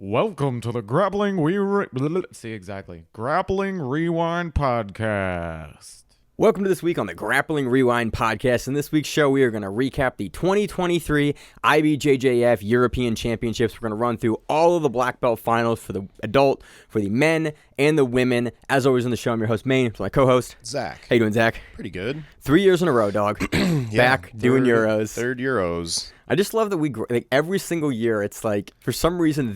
Welcome to the Grappling Grappling Rewind Podcast. Welcome to this week on the Grappling Rewind Podcast. In this week's show, we are going to recap the 2023 IBJJF European Championships. We're going to run through all of the black belt finals for the adult, for the men, and the women. As always on the show, I'm your host, Maine. It's my co-host, Zach. How you doing, Zach? Pretty good. 3 years in a row, dog. Back doing Euros. Third Euros. I just love that every single year, it's like, for some reason,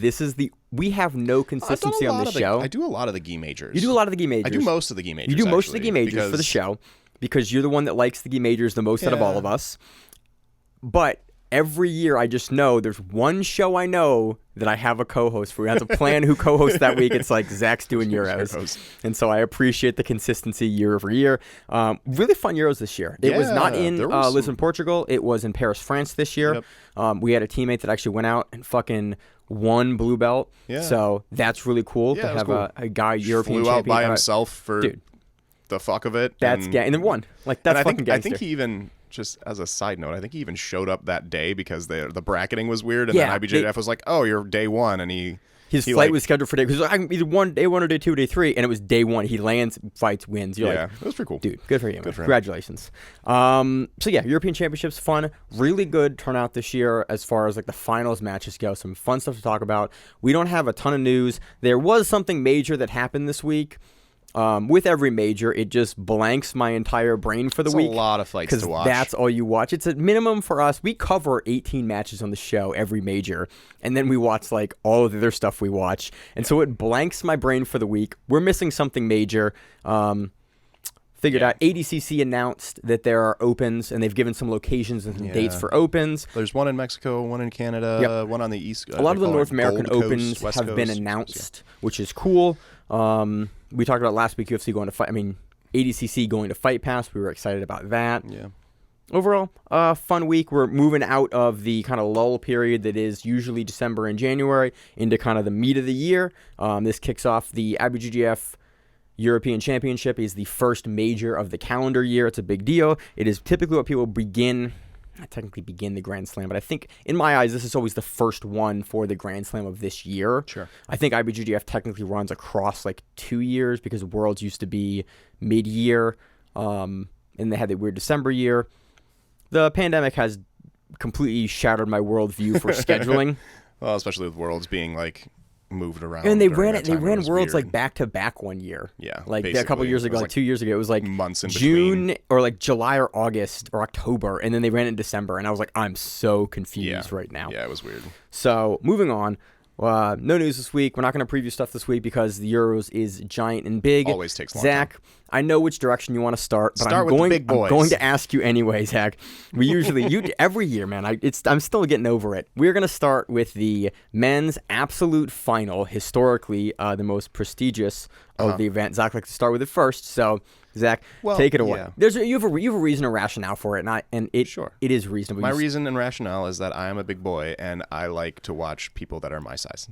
we have no consistency on this show. I do a lot of the gi majors. You do a lot of the gi majors. I do most of the gi majors. You do most of the gi majors for the show because you're the one that likes the gi majors the most out of all of us. But every year I just know there's one show I know that I have a co-host for. We have to plan who co-hosts that week. It's like Zach's doing Euros. And so I appreciate the consistency year over year. Really fun Euros this year. It was not in Lisbon, Portugal. It was in Paris, France this year. Yep. We had a teammate that actually went out and fucking won blue belt. Yeah. So that's really cool to have a guy European flew champion. Out by himself for the fuck of it. And then won. Like, that's fucking gangster. I think he even, just as a side note, I think he even showed up that day because the bracketing was weird, and then IBJJF was like, "Oh, you're day one," and his flight was scheduled for day. Because I'm either day one or day two, day three, and it was day one. He lands, fights, wins. You're like, it was pretty cool, dude. Good for you. Good for him. Congratulations. So yeah, European Championships, fun, really good turnout this year as far as like the finals matches go. Some fun stuff to talk about. We don't have a ton of news. There was something major that happened this week. With every major, it just blanks my entire brain for the week. It's a lot of fights to watch. That's all you watch. It's a minimum for us. We cover 18 matches on the show every major, and then we watch like all of the other stuff we watch. And so it blanks my brain for the week. We're missing something major. Figured out ADCC announced that there are opens, and they've given some locations and some dates for opens. There's one in Mexico, one in Canada, one on the East Coast. A lot of the North American opens have been announced, which is cool. We talked about last week UFC going to fight. I mean, ADCC going to Fight Pass. We were excited about that. Yeah. Overall, fun week. We're moving out of the kind of lull period that is usually December and January into kind of the meat of the year. This kicks off the IBJJF European Championship. Is the first major of the calendar year. It's a big deal. It is typically what people not technically begin the Grand Slam, but I think in my eyes, this is always the first one for the Grand Slam of this year. Sure. I think IBJJF technically runs across like 2 years because Worlds used to be mid-year, and they had the weird December year. The pandemic has completely shattered my worldview for scheduling. Well, especially with Worlds being like moved around. And they ran Worlds like back to back one year. Yeah. Like a couple years ago, like 2 years ago, it was like months in June between. or like July or August or October, and then they ran it in December, and I was like, I'm so confused right now. Yeah, it was weird. So moving on. No news this week. We're not going to preview stuff this week because the Euros is giant and big. Always takes long. Zach, I know which direction you want to start, but I'm with the big boys. I'm going to ask you anyway, Zach. We usually every year, man. I'm still getting over it. We're going to start with the men's absolute final, historically the most prestigious of the event. Zach likes to start with it first, so Zach, take it away. Yeah. You have a reason or rationale for it, it is reasonable. My reason and rationale is that I am a big boy and I like to watch people that are my size.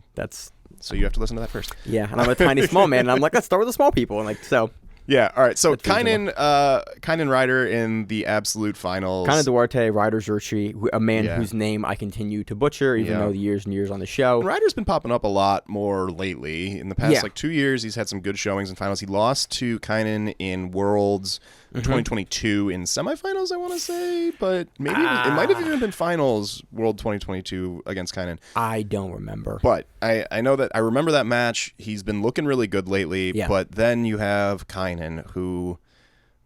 So you have to listen to that first. Yeah, and I'm a tiny small man, and I'm like, let's start with the small people, and like so. Yeah, all right. So Kynan Ryder in the absolute finals. Kynan Duarte, Ryder Zurchi, a man whose name I continue to butcher, even though the years and years on the show. And Ryder's been popping up a lot more lately. In the past 2 years, he's had some good showings in finals. He lost to Kynan in Worlds 2022 in semifinals, I want to say, but maybe it might have even been finals World 2022 against Kynan. I don't remember. But I know that I remember that match. He's been looking really good lately, but then you have Kynan who,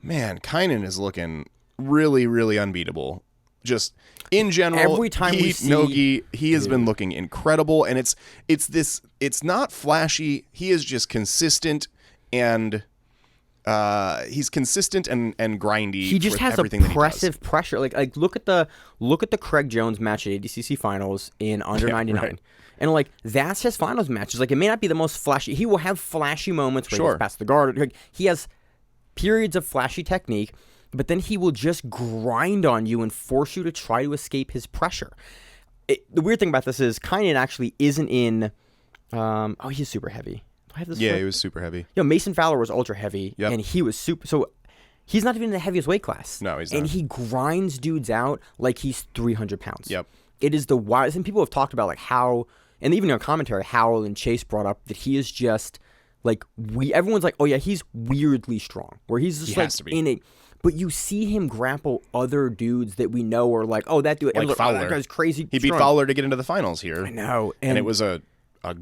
man, Kynan is looking really, really unbeatable. Just in general, every time we see Nogi, he has been looking incredible, and it's not flashy. He is just consistent and he's consistent and grindy. He just has oppressive pressure. Like look at the Craig Jones match at ADCC Finals in under 99. Right. And like that's his finals matches. Like it may not be the most flashy. He will have flashy moments where he's past the guard. Like, he has periods of flashy technique, but then he will just grind on you and force you to try to escape his pressure. The weird thing about this is Kynan actually isn't in. He's super heavy. He was super heavy. Mason Fowler was ultra heavy, and he was super. So he's not even in the heaviest weight class. No, he's not. And he grinds dudes out like he's 300 pounds. Yep. It is the wildest. And people have talked about like how and even on commentary, Howell and Chase brought up that he is just like everyone's like, oh yeah, he's weirdly strong, where he's just has to be. in a. But you see him grapple other dudes that we know are like, oh, that dude, Like look, Fowler. that guy's crazy. He beat strong. Fowler to get into the finals here. I know, and it was a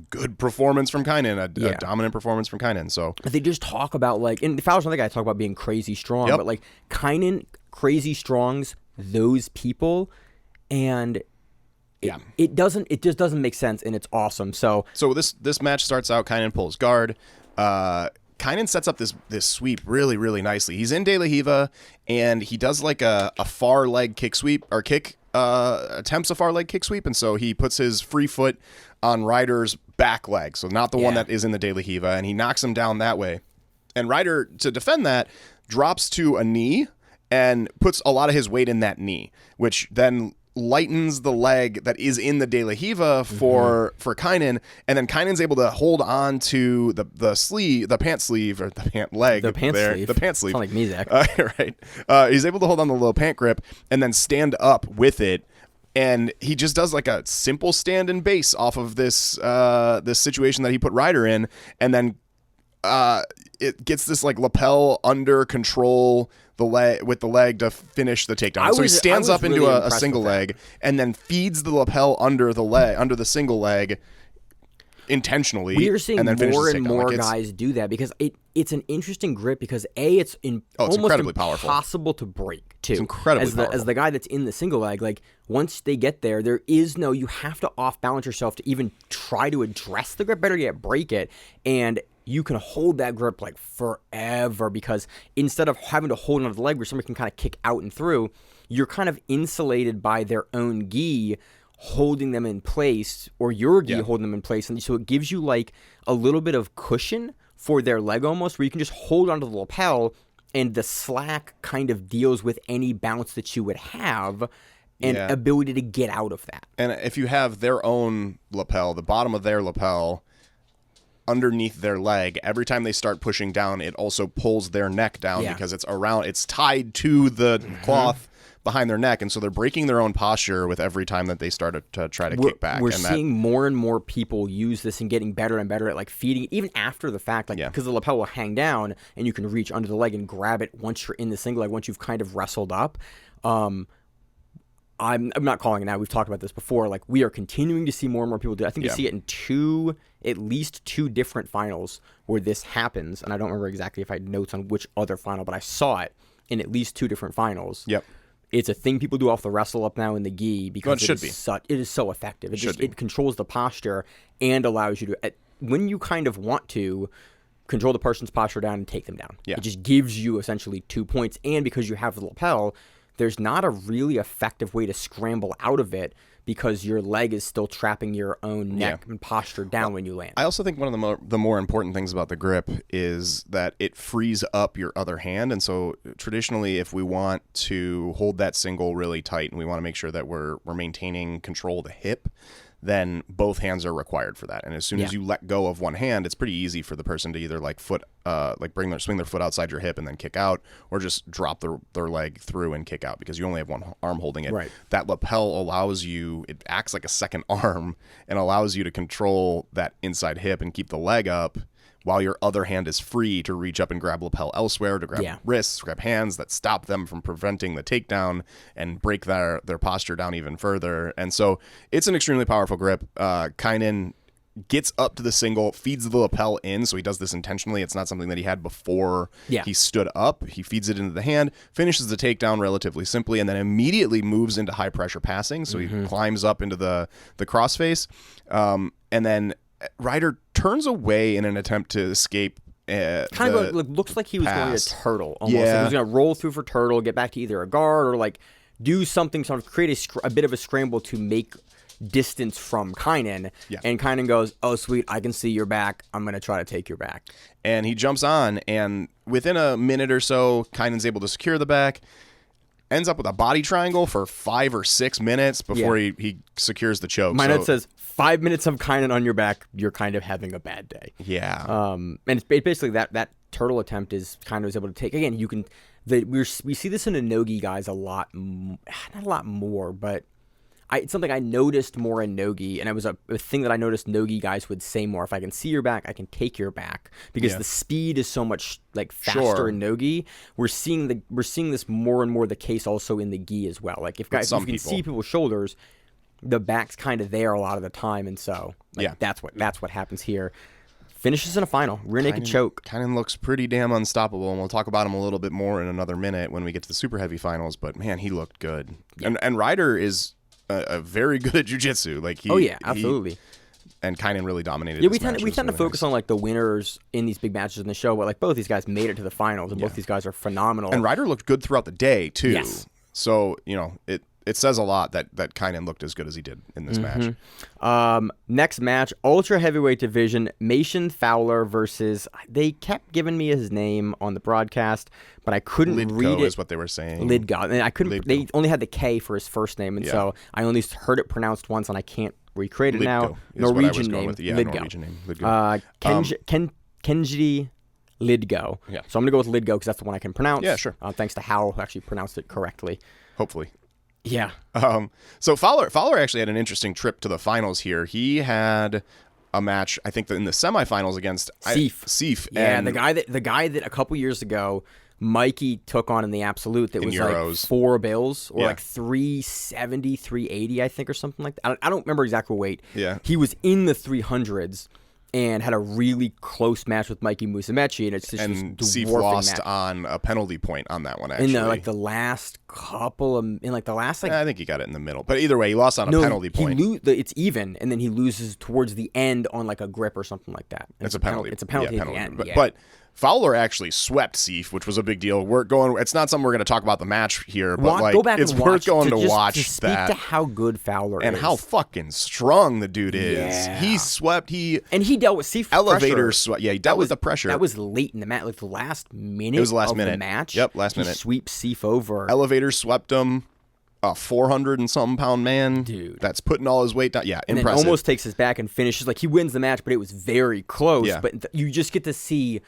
good performance from Kynan, a Yeah. dominant performance from Kynan. So They just talk about like, and Fowler's another guy talk about being crazy strong, Yep. but like Kynan, crazy strongs, those people, and it just doesn't make sense, and it's awesome. So this match starts out. Kynan pulls guard. Kynan sets up this sweep really, really nicely. He's in De La Hiva, and he does like a far leg kick sweep, or kick, attempts a far leg kick sweep, and so he puts his free foot on Ryder's back leg, so not the one that is in the De La Hiva, and he knocks him down that way. And Ryder, to defend that, drops to a knee and puts a lot of his weight in that knee, which then lightens the leg that is in the De La Hiva for Kynan, and then Kynan's able to hold on to the sleeve, the pant sleeve, or the pant leg, the pant sleeve. the pant sleeve. Sound like me, Zach. Right. He's able to hold on the little pant grip and then stand up with it. And he just does like a simple stand and base off of this this situation that he put Ryder in, and then it gets this like lapel under control with the leg to finish the takedown. So he stands up into a single leg and then feeds the lapel under the single leg intentionally. We are seeing and then more and takedown. more Like, guys do that because it's an interesting grip because it's almost incredibly powerful. impossible to break too. It's incredibly as powerful. the guy that's in the single leg, like once they get there, you have to off balance yourself to even try to address the grip. Better yet, break it, and you can hold that grip like forever because instead of having to hold onto the leg where somebody can kind of kick out and through, you're kind of insulated by their own gi holding them in place, or your gi holding them in place, and so it gives you like a little bit of cushion for their leg almost, where you can just hold onto the lapel, and the slack kind of deals with any bounce that you would have and ability to get out of that. And if you have their own lapel, the bottom of their lapel underneath their leg, every time they start pushing down, it also pulls their neck down because it's tied to the cloth behind their neck, and so they're breaking their own posture with every time that they start to try to kick back. We're seeing more and more people use this and getting better and better at like feeding, even after the fact, like because the lapel will hang down and you can reach under the leg and grab it once you're in the single leg, once you've kind of wrestled up. I'm not calling it now. We've talked about this before. Like we are continuing to see more and more people do it. I think you see it in at least two different finals where this happens, and I don't remember exactly if I had notes on which other final, but I saw it in at least two different finals. Yep. It's a thing people do off the wrestle up now in the gi because it is so effective. It controls the posture and allows you to, when you kind of want to, control the person's posture down and take them down. Yeah. It just gives you essentially 2 points, and because you have the lapel, there's not a really effective way to scramble out of it because your leg is still trapping your own neck and posture down when you land. I also think one of the more important things about the grip is that it frees up your other hand. And so traditionally, if we want to hold that single really tight and we want to make sure that we're maintaining control of the hip, then both hands are required for that. And as soon as you let go of one hand, it's pretty easy for the person to either like swing their foot outside your hip and then kick out, or just drop their leg through and kick out because you only have one arm holding it. Right. That lapel allows you, it acts like a second arm and allows you to control that inside hip and keep the leg up while your other hand is free to reach up and grab lapel elsewhere, to grab wrists, grab hands that stop them from preventing the takedown and break their posture down even further. And so it's an extremely powerful grip. Kynan gets up to the single, feeds the lapel in, so he does this intentionally. It's not something that he had before he stood up. He feeds it into the hand, finishes the takedown relatively simply, and then immediately moves into high-pressure passing. So he climbs up into the crossface, and then Ryder turns away in an attempt to escape. Looks like he was going to turtle almost. Like he was going to roll through for turtle, get back to either a guard or like do something, sort of create a bit of a scramble to make distance from Kynan. And Kynan goes, "Oh sweet, I can see your back. I'm going to try to take your back." And he jumps on, and within a minute or so, Kynan's able to secure the back. Ends up with a body triangle for 5 or 6 minutes before he secures the choke. My note says 5 minutes of Kynan on your back, you're kind of having a bad day. Yeah. And it's basically that turtle attempt is kind of able to take. Again, you can we see this in the no-gi guys a lot, not a lot more, but it's something I noticed more in Nogi, and it was a thing that I noticed Nogi guys would say more. If I can see your back, I can take your back, because the speed is so much like faster in Nogi. We're seeing this more and more the case also in the gi as well. Like if you can see people's shoulders, the back's kind of there a lot of the time, and so that's what happens here. Finishes in a final rear naked choke. Kynan looks pretty damn unstoppable, and we'll talk about him a little bit more in another minute when we get to the super heavy finals. But man, he looked good, and Ryder is a very good at jiu-jitsu. Like absolutely. And Kynan really dominated. Yeah, we tend to focus on like the winners in these big matches in the show, but like both these guys made it to the finals, and both these guys are phenomenal. And Ryder looked good throughout the day too. Yes. So it says a lot that Kynan looked as good as he did in this match. Next match, ultra heavyweight division, Mason Fowler versus. They kept giving me his name on the broadcast, but I couldn't read it. Is what they were saying. Lidgo, and I couldn't. Lidgo. They only had the K for his first name, and so I only heard it pronounced once, and I can't recreate it now. Norwegian name. Norwegian name. Lidgo. Kenji Lidgo. Yeah. So I'm gonna go with Lidgo because that's the one I can pronounce. Yeah, sure. Thanks to Hal, who actually pronounced it correctly. Hopefully. Yeah. So Fowler actually had an interesting trip to the finals here. He had a match, I think, in the semifinals against Seif. Yeah, and the guy that a couple years ago Mikey took on in the absolute that was Euros. Like 4 bills or like 370, 380, I think, or something like that. I don't remember exact weight. Yeah. He was in the 300s. And had a really close match with Mikey Musumeci, and it's just Seif lost on a penalty point on that one. Actually, in the last couple of, I think he got it in the middle, but either way, he lost on a penalty point. It's even, and then he loses towards the end on like a grip or something like that. It's a penalty. It's a penalty at the end. But Fowler actually swept Seif, which was a big deal. It's not something we're going to talk about the match here, but go back it's and worth going to watch to speak that. To how good Fowler is and how fucking strong the dude is. Yeah. He swept. He dealt with Seif elevator swept. Yeah, he dealt with the pressure. That was late in the match, like the last minute. It was the last minute of the match. Yep, last minute. He sweeps Seif over. Elevator swept him. A 400 and something pound man, dude, that's putting all his weight down. Yeah, and impressive. then almost takes his back and finishes. Like he wins the match, but it was very close. Yeah. But you just get to see.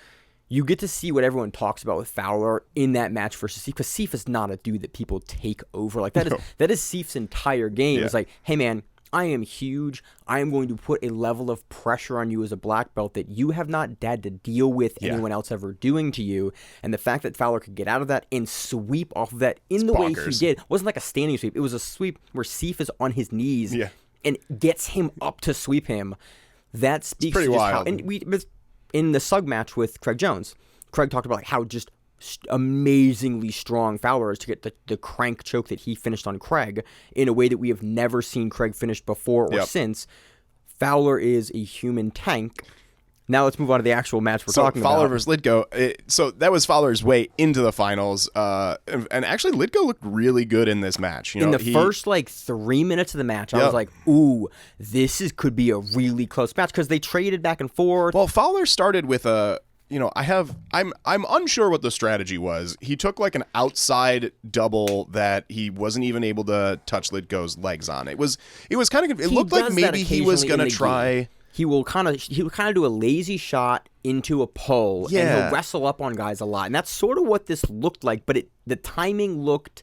You get to see what everyone talks about with Fowler in that match versus Seif, because Seif is not a dude that people take over. Like that is Seif's entire game. Yeah. It's like, hey man, I am huge. I am going to put a level of pressure on you as a black belt that you have not had to deal with anyone else ever doing to you. And the fact that Fowler could get out of that and sweep off of that in the way he did wasn't like a standing sweep. It was a sweep where Seif is on his knees and gets him up to sweep him. That speaks to just how. And in the Sug match with Craig Jones, Craig talked about like how just amazingly strong Fowler is to get the crank choke that he finished on Craig in a way that we have never seen Craig finish before or since. Fowler is a human tank. Now let's move on to the actual match we're talking about. Fowler versus Lidgo. So that was Fowler's way into the finals. And actually, Lidgo looked really good in this match. In the first like 3 minutes of the match, I was like, "Ooh, could be a really close match," because they traded back and forth. Well, Fowler started with I'm unsure what the strategy was. He took like an outside double that he wasn't even able to touch Lidgo's legs on. It was kind of. It looked like maybe he was gonna try. He will kind of do a lazy shot into a pull, and he'll wrestle up on guys a lot, and that's sort of what this looked like. But the timing looked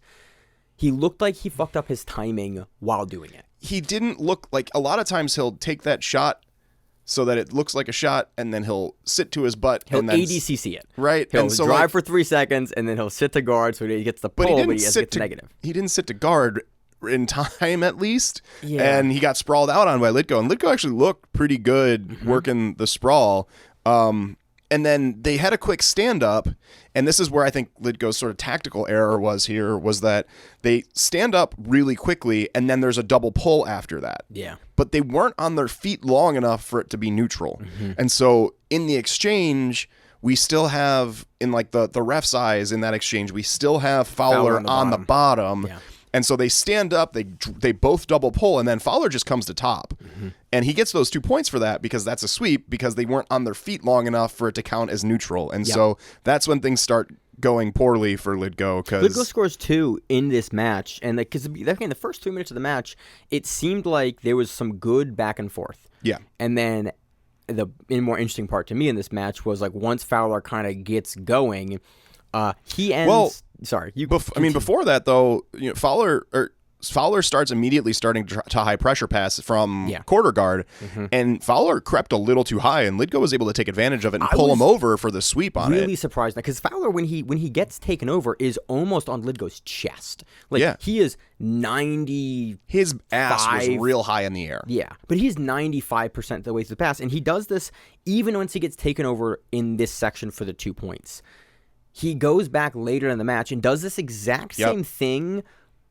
like he fucked up his timing while doing it. He didn't look like a lot of times he'll take that shot so that it looks like a shot, and then he'll sit to his butt. He'll and then ADCC it. Right. He'll and so drive for 3 seconds, and then he'll sit to guard so he gets the pull, but he gets negative. He didn't sit to guard in time, at least. Yeah. And he got sprawled out on by Lidgo. And Lidgo actually looked pretty good working the sprawl. And then they had a quick stand-up, and this is where I think Lidgo's sort of tactical error was that they stand up really quickly, and then there's a double pull after that. Yeah. But they weren't on their feet long enough for it to be neutral. And so in the exchange, we still have, in like the ref's eyes in that exchange, we still have Fowler on the bottom. Yeah. And so they stand up, they both double pull, and then Fowler just comes to top. And he gets those 2 points for that because that's a sweep, because they weren't on their feet long enough for it to count as neutral. And so that's when things start going poorly for Lidgo. Lidgo scores 2 in this match, and because in the first 3 minutes of the match, it seemed like there was some good back and forth. Yeah. And then the more interesting part to me in this match was like once Fowler kind of gets going, he ends... Well, sorry, before that though, Fowler Fowler starts immediately starting to high pressure pass from quarter guard, and Fowler crept a little too high, and Lidgo was able to take advantage of it and pull him over for the sweep on it. Really surprised because Fowler, when he gets taken over, is almost on Lidgo's chest. Like he is 90. His ass was real high in the air. Yeah, but he's 95% of the way through the pass, and he does this even once he gets taken over in this section for the 2 points. He goes back later in the match and does this exact same thing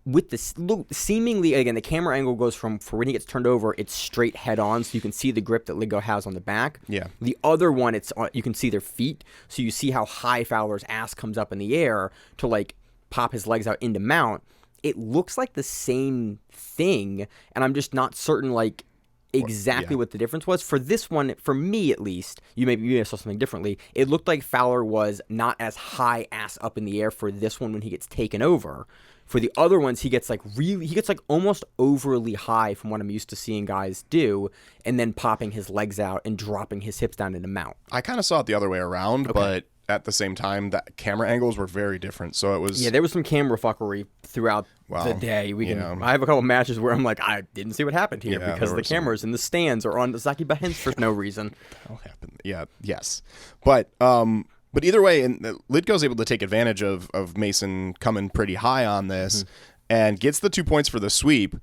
with this seemingly, again, the camera angle goes for when he gets turned over, it's straight head on, so you can see the grip that Lidgo has on the back. Yeah. The other one, you can see their feet, so you see how high Fowler's ass comes up in the air to like pop his legs out into mount. It looks like the same thing, and I'm just not certain like exactly what the difference was. For this one, for me at least, you maybe saw something differently. It looked like Fowler was not as high ass up in the air for this one when he gets taken over. For the other ones, he gets like almost overly high from what I'm used to seeing guys do, and then popping his legs out and dropping his hips down into mount. I kind of saw it the other way around, but at the same time, that camera angles were very different. So it was there was some camera fuckery throughout the day. I have a couple matches where I'm like, I didn't see what happened here because the cameras in the stands are on Zaki Bahens for no reason. That'll happen. Yeah. Yes. But either way, and Lidgo's able to take advantage of Mason coming pretty high on this and gets the 2 points for the sweep.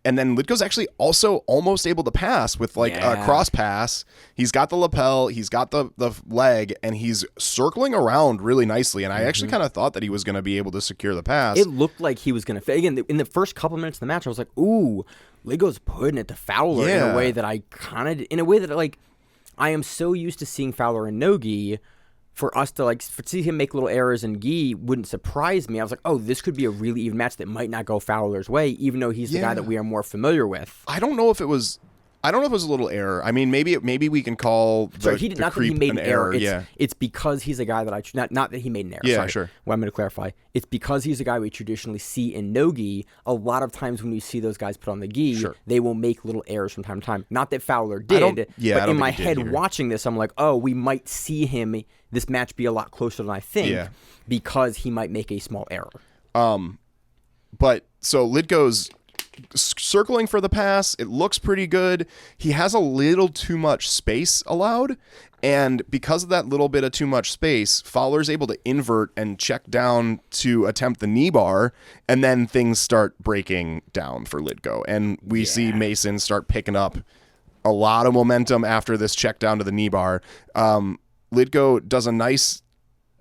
And then Lidgo's actually also almost able to pass with like a cross pass. He's got the lapel, he's got the leg, and he's circling around really nicely. And I actually kind of thought that he was going to be able to secure the pass. It looked like he was going to. Again, in the first couple minutes of the match, I was like, ooh, Lidgo's putting it to Fowler in a way that I am so used to seeing Fowler and no-gi. For us to see him make little errors in gi wouldn't surprise me. I was like, oh, this could be a really even match that might not go Fowler's way, even though he's the guy that we are more familiar with. I don't know if it was a little error. I mean, maybe we can call not that he made an error. It's because he's a guy that not that he made an error. Yeah, sorry. Sure. Well, I'm going to clarify. It's because he's a guy we traditionally see in no-gi. A lot of times when you see those guys put on the gi, they will make little errors from time to time. Not that Fowler did, but in my head watching this, I'm like, oh, we might see him, this match be a lot closer than I think because he might make a small error. But so Lidgo's circling for the pass. It looks pretty good. He has a little too much space allowed, and because of that little bit of too much space, Fowler's able to invert and check down to attempt the knee bar, and then things start breaking down for Lidgo, and we see Mason start picking up a lot of momentum after this check down to the knee bar. Lidgo does a nice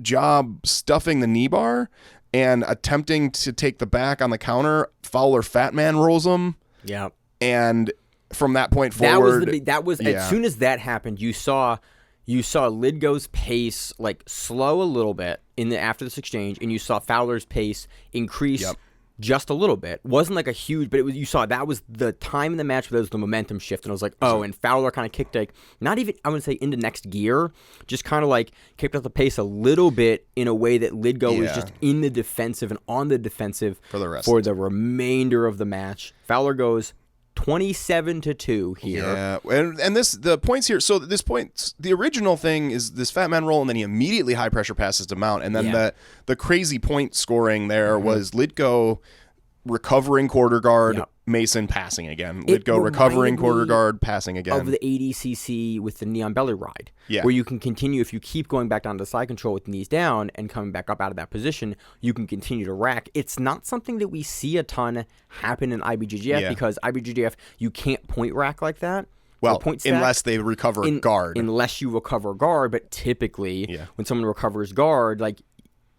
job stuffing the knee bar and attempting to take the back on the counter. Fowler fat man rolls him. Yeah. And from that point forward, as soon as that happened, you saw Lidgo's pace like slow a little bit after this exchange, and you saw Fowler's pace increase just a little bit. Wasn't like a huge, but you saw that was the time in the match where there was the momentum shift, and I was like, oh, and Fowler kind of kicked not even, I would say, into next gear, just kind of like kicked up the pace a little bit in a way that Lidgo was just in the defensive and on the defensive for the remainder of the match. Fowler goes 27-2 here. Yeah, and the points here. So this point, the original thing is this fat man roll, and then he immediately high pressure passes to mount, and then the crazy point scoring there was Lidgo recovering quarter guard, Mason passing again. Lidgo recovering quarter guard, passing again. Of the ADCC with the Neon Belly ride, yeah, where you can continue, if you keep going back down to side control with knees down and coming back up out of that position, you can continue to rack. It's not something that we see a ton happen in IBJJF because IBJJF, you can't point rack like that. Well, unless they recover guard. Unless you recover guard, but typically when someone recovers guard, like,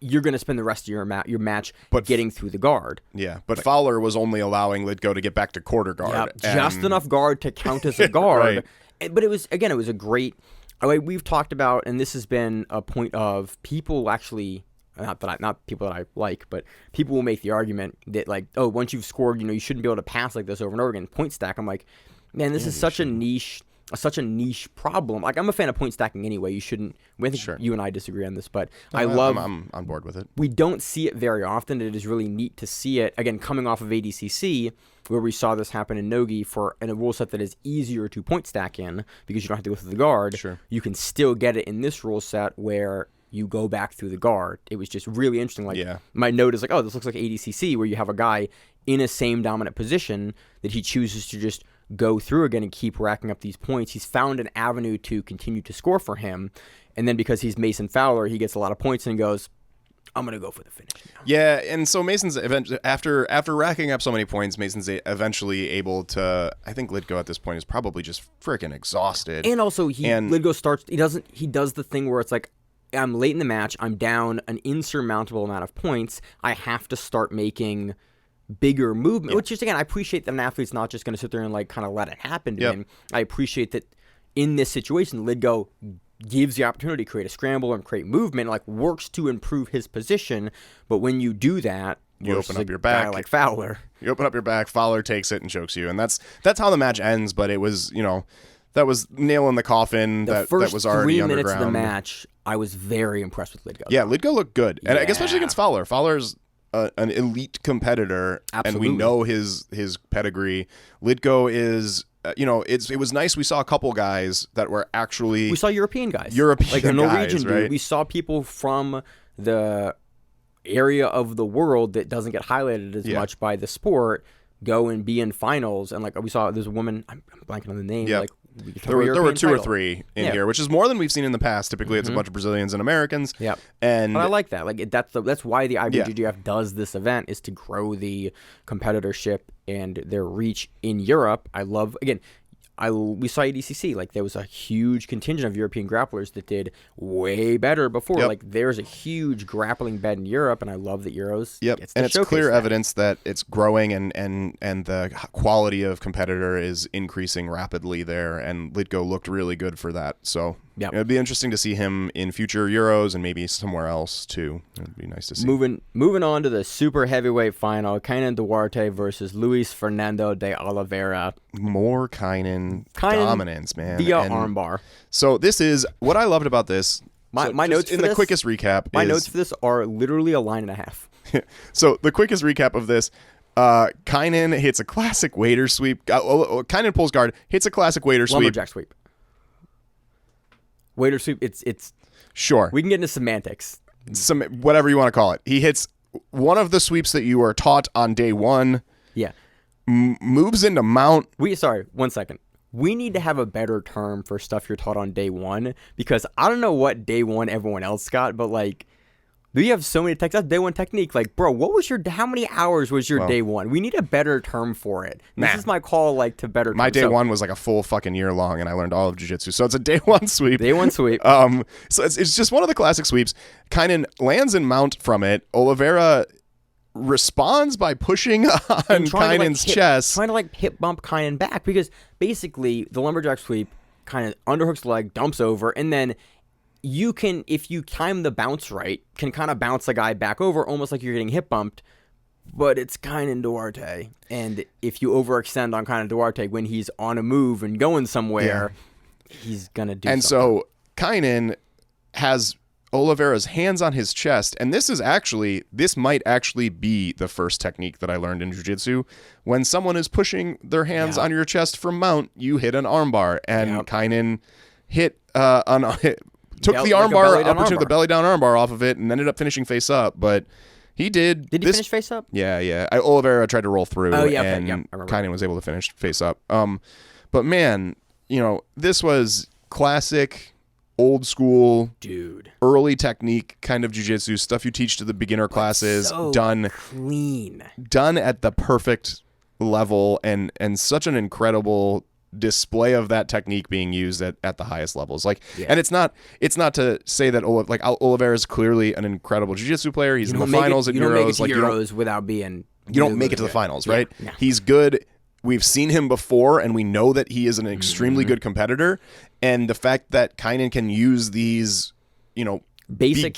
you're going to spend the rest of your match getting through the guard. Yeah, but Fowler was only allowing Lidgo to get back to quarter guard. Just enough guard to count as a guard. But it was a great... We've talked about, and this has been a point of people actually... Not people that I like, but people will make the argument that, like, oh, once you've scored, you shouldn't be able to pass like this over and over again. Point stack, I'm like, man, this is such a niche problem. Like, I'm a fan of point stacking anyway. You shouldn't. I think you and I disagree on this, but I'm on board with it. We don't see it very often. It is really neat to see it again coming off of ADCC, where we saw this happen in no-gi in a rule set that is easier to point stack in because you don't have to go through the guard. Sure. You can still get it in this rule set where you go back through the guard. It was just really interesting. Like Yeah. my note is like, oh, this looks like ADCC, where you have a guy in a same dominant position that he chooses to just go through again and keep racking up these points. He's found an avenue to continue to score for him. And then because he's Mason Fowler, he gets a lot of points and goes, I'm going to go for the finish now. Yeah, and so Mason's after racking up so many points, Mason's eventually able to. I think Lidgo at this point is probably just freaking exhausted. And also, Lidgo starts. He does the thing where it's like, I'm late in the match. I'm down an insurmountable amount of points. I have to start making bigger movement. Which is, again, I appreciate that an athlete's not just going to sit there and like kind of let it happen to him. I appreciate that in this situation, Lidgo gives the opportunity to create a scramble and create movement, like works to improve his position. But when you do that, you open up your back, like Fowler. You open up your back. Fowler takes it and chokes you, and that's how the match ends. But it was, that was nail in the coffin. That was already 3 minutes underground. of the match, I was very impressed with Lidgo. Yeah, Lidgo looked good, and especially against Fowler. Fowler's an elite competitor, Absolutely. and we know his pedigree. Lidgo is. It was nice. We saw a couple guys that were actually. We saw European guys. Like a Norwegian guys, right? dude. We saw people from the area of the world that doesn't get highlighted as much by the sport go and be in finals. And like we saw, there's a woman. I'm blanking on the name. Yeah. Like there were two title. or three in here, which is more than we've seen in the past. Typically, it's a bunch of Brazilians and Americans. Yeah, and but I like that. Like that's why the IBJJF does this event, is to grow the competitorship and their reach in Europe. I love, again, we saw ADCC. Like there was a huge contingent of European grapplers that did way better before. Yep. Like there's a huge grappling bed in Europe, and I love that Euros. Yep, gets to and it's showcase clear that. evidence that it's growing, and the quality of competitor is increasing rapidly there. And Lidgo looked really good for that. So it'd be interesting to see him in future Euros and maybe somewhere else too. It'd be nice to see. Moving on to the super heavyweight final, Kaynan Duarte versus Luis Fernando de Oliveira. More Kaynan dominance, man. Via armbar. So this is what I loved about this. My notes in for the this, quickest recap. My notes for this are literally a line and a half. So the quickest recap of this. Kaynan hits a classic waiter sweep. Kaynan pulls guard, hits a classic waiter sweep. Lumberjack sweep. Waiter sweep. It's sure. We can get into semantics. Whatever you want to call it. He hits one of the sweeps that you were taught on day one. Yeah. Moves into mount. Sorry, 1 second. We need to have a better term for stuff you're taught on day one, because I don't know what day one everyone else got, but like, we have so many techniques. That's day one technique. Like, bro, how many hours was your day one? We need a better term for it. This is my call, like, to better term. My day one was like a full fucking year long, and I learned all of jiu-jitsu. So it's a day one sweep. Day one sweep. So it's just one of the classic sweeps. Kaynan lands in mount from it. Oliveira responds by pushing on Kainan's chest. Trying to like hip bump Kaynan back, because basically the lumberjack sweep kind of underhooks the leg, dumps over, and then you can, if you time the bounce right, can kind of bounce the guy back over almost like you're getting hip bumped, but it's Kaynan Duarte. And if you overextend on Kaynan Duarte when he's on a move and going somewhere, he's going to do and something. So Kaynan has Oliveira's hands on his chest, and this might actually be the first technique that I learned in jiu-jitsu. When someone is pushing their hands on your chest from mount, you hit an armbar, and Kaynan took the armbar up into the belly down armbar off of it and ended up finishing face up, but he did. Did he finish face up? Yeah. Oliveira tried to roll through, and Kaynan was able to finish face up. But man, this was classic, old school, dude, early technique kind of jiu-jitsu stuff you teach to the beginner classes, so done clean, done at the perfect level, and such an incredible display of that technique being used at the highest levels. And it's not to say that Oliveira is clearly an incredible jiu-jitsu player. He's in the finals at Euros. You don't make it to Euros without being. You don't make it to the finals, right? Yeah. He's good. We've seen him before, and we know that he is an extremely good competitor. And the fact that Kaynan can use these, basic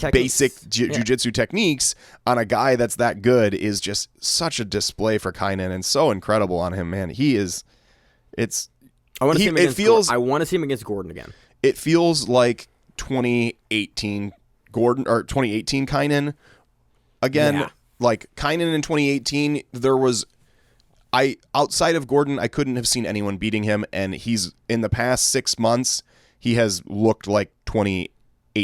jiu-jitsu techniques on a guy that's that good is just such a display for Kaynan, and so incredible on him, man. He is. I want to see him against Gordon again. It feels like 2018 Gordon, or 2018 Kaynan again. Yeah. Like Kaynan in 2018, outside of Gordon, I couldn't have seen anyone beating him, and he's in the past 6 months, he has looked like 2018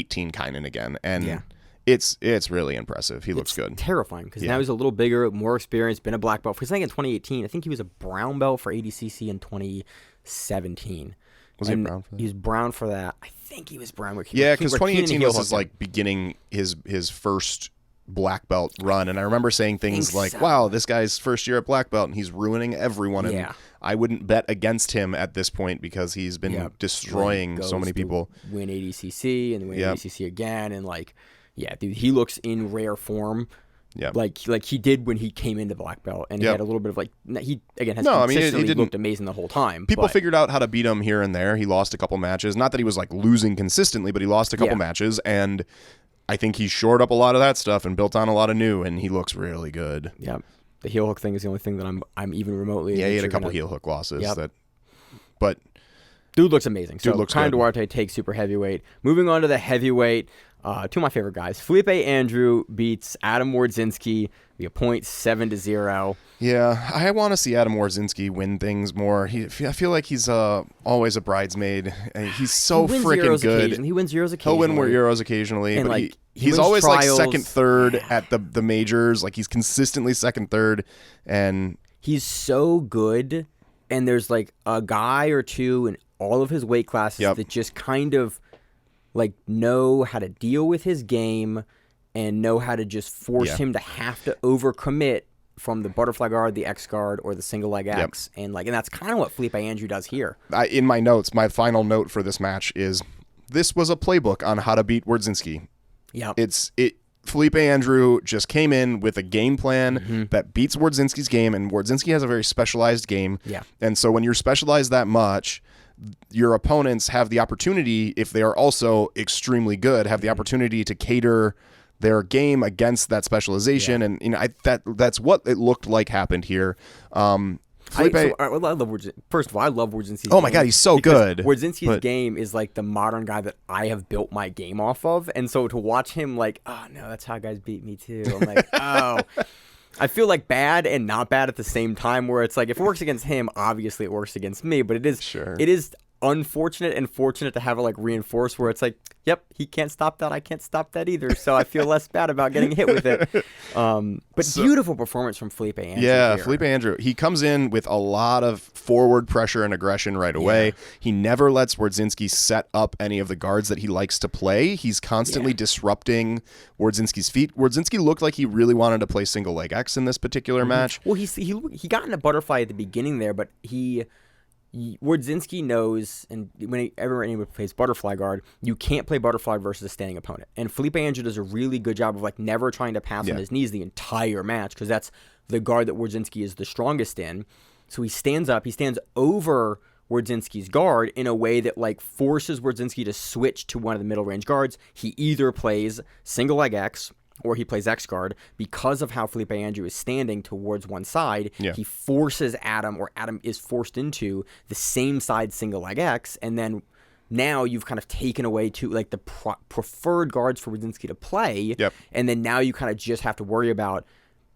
2018 Kynan again, and it's really impressive. He looks good. Terrifying because now he's a little bigger, more experienced, been a black belt. Because I think in 2018, I think he was a brown belt for ADCC in 2017. Was he brown for that? He was brown for that. I think he was brown. Yeah, because 2018 was his like beginning his first black belt run, and I remember saying things like, "Wow, this guy's first year at black belt, and he's ruining everyone." And I wouldn't bet against him at this point because he's been destroying so many people. Win ADCC and win ADCC again, and dude, he looks in rare form. Yeah, like he did when he came into black belt, and he had a little bit of he again has consistently looked amazing the whole time. People figured out how to beat him here and there. He lost a couple matches, not that he was like losing consistently, but he lost a couple matches, and I think he shored up a lot of that stuff and built on a lot of new, and he looks really good. Yeah, the heel hook thing is the only thing that I'm even remotely. Yeah, he had a couple heel hook losses but dude looks amazing. Dude looks Kynan good. Duarte takes super heavyweight. Moving on to the heavyweight. Two of my favorite guys. Felipe Andrew beats Adam Wardzinski via 7-0. Yeah, I want to see Adam Wardzinski win things more. I feel like he's always a bridesmaid. He's so freaking good. He wins Euros occasionally. He'll win Euros occasionally, and but he's always trials. Like second, third at the majors. Like he's consistently second, third, and he's so good. And there's like a guy or two in all of his weight classes that just kind of like know how to deal with his game and know how to just force him to have to overcommit from the butterfly guard, the X guard, or the single leg X. And that's kind of what Felipe Andrew does here. In my notes, my final note for this match is this was a playbook on how to beat Wardzinski. Yeah. Felipe Andrew just came in with a game plan that beats Wardzinski's game, and Wardzinski has a very specialized game. Yeah. And so when you're specialized that much, your opponents have the opportunity, if they are also extremely good, have the opportunity to cater their game against that specialization. And that's what it looked like happened here. Felipe, I love Wardzinski. First of all, I love Wardzinski's game. Oh my God, he's so good. Wardzinski's game is like the modern guy that I have built my game off of. And so to watch him oh no, that's how guys beat me too. I'm like, oh. I feel like bad and not bad at the same time, where it's like if it works against him, obviously it works against me. But it is unfortunate and fortunate to have it reinforced where it's like, yep, he can't stop that, I can't stop that either, so I feel less bad about getting hit with it. Beautiful performance from Felipe Andrew. Yeah, here. Felipe Andrew, he comes in with a lot of forward pressure and aggression right away. He never lets Wardzinski set up any of the guards that he likes to play. He's constantly disrupting Wardzinski's feet. Wardzinski looked like he really wanted to play single leg X in this particular match. Well, he got in a butterfly at the beginning there, but Wardzinski knows, and whenever anyone plays butterfly guard, you can't play butterfly versus a standing opponent. And Felipe Andrew does a really good job of never trying to pass on his knees the entire match, because that's the guard that Wardzinski is the strongest in. So he stands up, he stands over Wardzinski's guard in a way that forces Wardzinski to switch to one of the middle range guards. He either plays single leg X or he plays X guard. Because of how Felipe Andrew is standing towards one side, he forces Adam, or Adam is forced into the same side single leg X, and then now you've kind of taken away the preferred guards for Wardzinski to play, and then now you kind of just have to worry about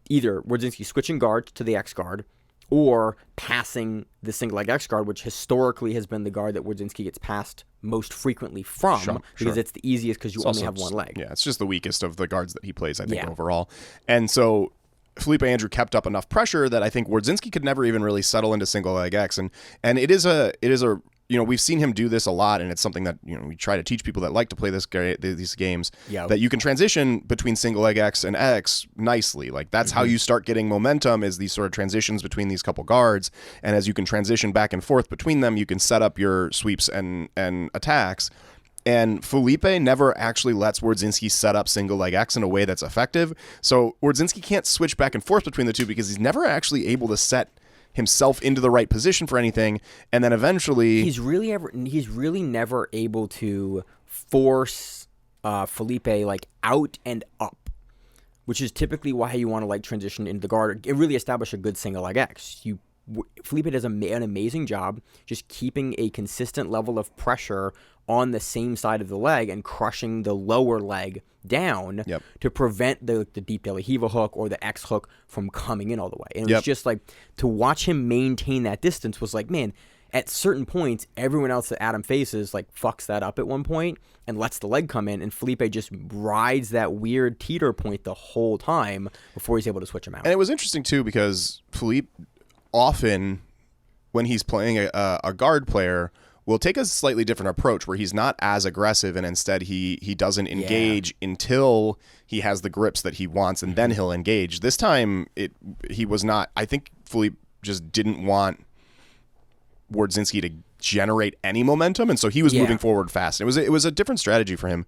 either Wardzinski switching guard to the X guard, or passing the single leg X guard, which historically has been the guard that Wardzinski gets passed most frequently from, because it's the easiest because you only have one leg. Yeah, it's just the weakest of the guards that he plays, I think, overall. And so Felipe Andrew kept up enough pressure that I think Wardzinski could never even really settle into single leg X. And it is a we've seen him do this a lot, and it's something that we try to teach people that like to play these games, that you can transition between single leg X and X nicely. That's how you start getting momentum, is these sort of transitions between these couple guards, and as you can transition back and forth between them, you can set up your sweeps and attacks. And Felipe never actually lets Wardzinski set up single leg X in a way that's effective. So Wardzinski can't switch back and forth between the two because he's never actually able to set himself into the right position for anything, and then eventually he's really never able to force Felipe out and up, which is typically why you want to transition into the guard. It really establish a good single leg X. Felipe does an amazing job just keeping a consistent level of pressure on the same side of the leg and crushing the lower leg down to prevent the deep De La Riva hook or the X hook from coming in all the way. And it was just to watch him maintain that distance was man, at certain points, everyone else that Adam faces like fucks that up at one point and lets the leg come in, and Felipe just rides that weird teeter point the whole time before he's able to switch him out. And it was interesting too because Felipe often, when he's playing a guard player, will take a slightly different approach where he's not as aggressive, and instead he doesn't engage until he has the grips that he wants, and then he'll engage. This time he was not. I think Felipe just didn't want Wardzinski to generate any momentum, and so he was moving forward fast. It was a different strategy for him.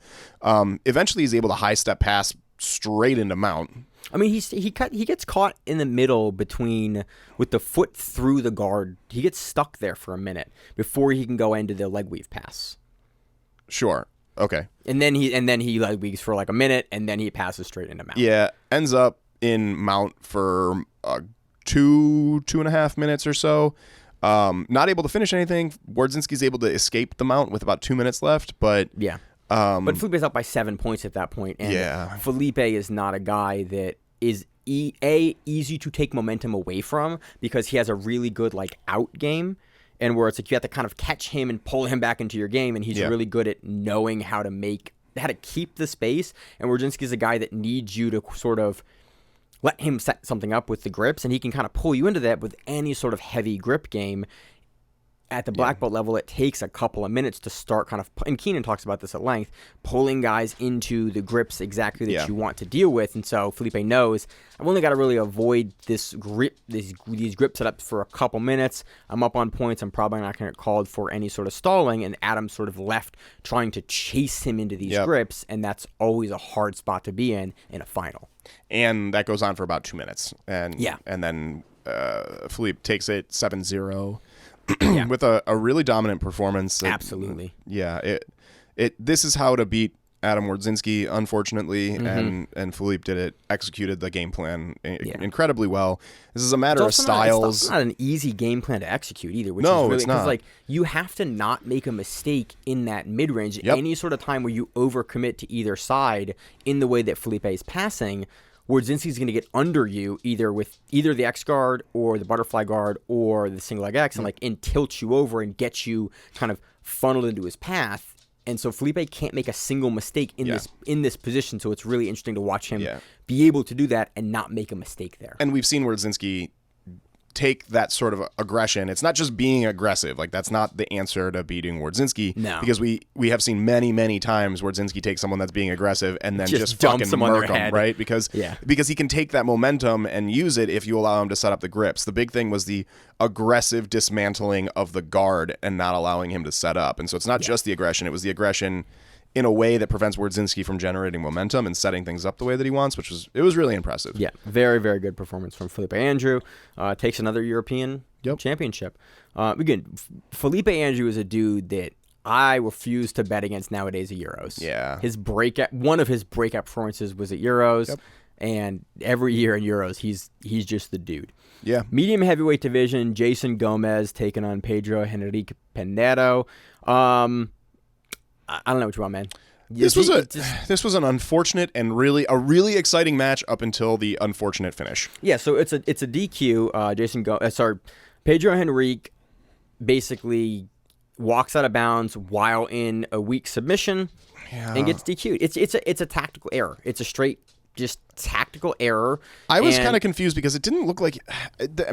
Eventually, he's able to high step pass straight into Mount. I mean, he gets caught in the middle with the foot through the guard. He gets stuck there for a minute before he can go into the leg weave pass. Sure. Okay. And then he leg weaves for like a minute, and then he passes straight into Mount. Yeah, ends up in Mount for 2.5 minutes or so. Not able to finish anything. Wardzinski's able to escape the Mount with about 2 minutes left, but yeah. But Felipe's up by 7 points at that point, and Felipe is not a guy that is easy to take momentum away from because he has a really good like out game, and where it's like you have to kind of catch him and pull him back into your game, and he's really good at knowing how to keep the space. And Wardzinski's a guy that needs you to sort of let him set something up with the grips, and he can kind of pull you into that with any sort of heavy grip game. At the black belt level, it takes a couple of minutes to start kind of, and Keenan talks about this at length, pulling guys into the grips exactly that you want to deal with. And so Felipe knows, I've only got to really avoid this grip, these grip setups for a couple minutes. I'm up on points. I'm probably not going to get called for any sort of stalling. And Adam's sort of left trying to chase him into these grips. And that's always a hard spot to be in a final. And that goes on for about 2 minutes. And then Felipe takes it 7-0. With a really dominant performance. Absolutely. This is how to beat Adam Wardzinski, unfortunately, and Felipe executed the game plan incredibly well. This is a matter of styles. It's not an easy game plan to execute either, which is really, it's not. Because like you have to not make a mistake in that mid-range. Any sort of time where you overcommit to either side in the way that Felipe is passing, Wardzinski's going to get under you either with the X guard or the butterfly guard or the single leg X and tilt you over and get you kind of funneled into his path. And so Felipe can't make a single mistake in this position. So it's really interesting to watch him be able to do that and not make a mistake there. And we've seen Wardzinski take that sort of aggression. It's not just being aggressive. Like that's not the answer to beating Wardzinski. No. Because we have seen many times Wardzinski take someone that's being aggressive and then just dump fucking them on murk their them, head. right? Because he can take that momentum and use it if you allow him to set up the grips. The big thing was the aggressive dismantling of the guard and not allowing him to set up. And so it's not just the aggression. It was the aggression in a way that prevents Wardzinski from generating momentum and setting things up the way that he wants, which was really impressive. Yeah, very, very good performance from Felipe Andrew. Takes another European championship. Again, Felipe Andrew is a dude that I refuse to bet against nowadays at Euros. Yeah. One of his breakout performances was at Euros, and every year in Euros, he's just the dude. Yeah. Medium heavyweight division, Jason Gomez taking on Pedro Henrique Pinedo. I don't know what you want, man. This was an unfortunate and a really exciting match up until the unfortunate finish. Yeah, so it's a DQ. Pedro Henrique basically walks out of bounds while in a weak submission and gets DQ'd. It's a tactical error. It's a straight just tactical error. I was kind of confused because it didn't look like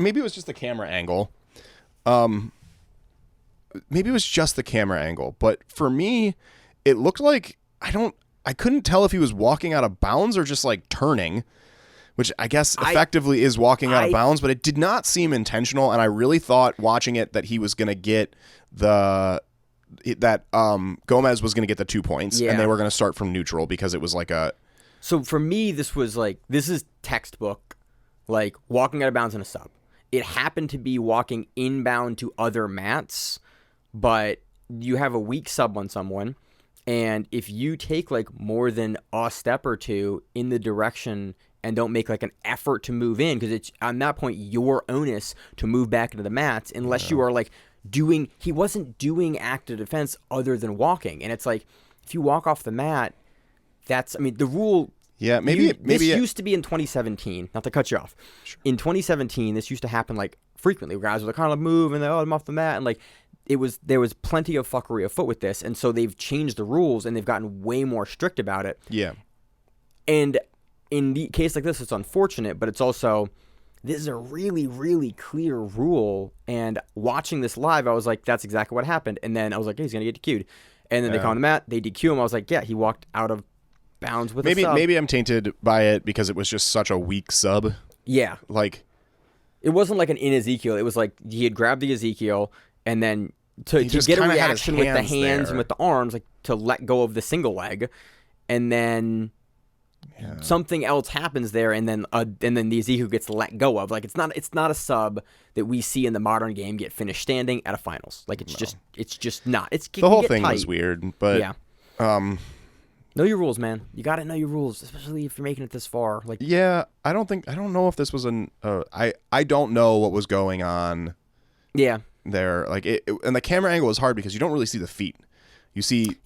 maybe it was just the camera angle. Maybe it was just the camera angle, but for me, it looked like I couldn't tell if he was walking out of bounds or just like turning, which I guess effectively is walking out of bounds, but it did not seem intentional. And I really thought watching it that he was going to get Gomez was going to get the 2 points and they were going to start from neutral because it was like So for me, this is textbook, like walking out of bounds in a sub. It happened to be walking inbound to other mats, but you have a weak sub on someone, and if you take like more than a step or two in the direction and don't make like an effort to move in, because it's on that point your onus to move back into the mats, unless you are like he wasn't doing active defense other than walking. And it's like, if you walk off the mat, the rule. Yeah, this used to be in 2017. Not to cut you off. Sure. In 2017, this used to happen like frequently. Guys would kind of move and I'm off the mat, and like there was plenty of fuckery afoot with this, and so they've changed the rules and they've gotten way more strict about it. Yeah. And in the case like this, it's unfortunate, but it's also, this is a really, really clear rule. And watching this live, I was like, that's exactly what happened. And then I was like, hey, he's gonna get DQ'd. And then they come on the mat, they DQ him. I was like, yeah, he walked out of bounds with a sub. Maybe I'm tainted by it because it was just such a weak sub. Yeah. Like, it wasn't like an in Ezekiel. It was like he had grabbed the Ezekiel, and then to get a reaction with the hands and with the arms, like to let go of the single leg, and then something else happens there, and then the Ezekiel gets let go of. Like it's not a sub that we see in the modern game get finished standing at a finals. Like it's just not. The whole thing was weird, but yeah. Know your rules, man. You got to know your rules, especially if you're making it this far. Like, yeah, I don't know if this was I don't know what was going on. Yeah. There, like and the camera angle is hard because you don't really see the feet. You see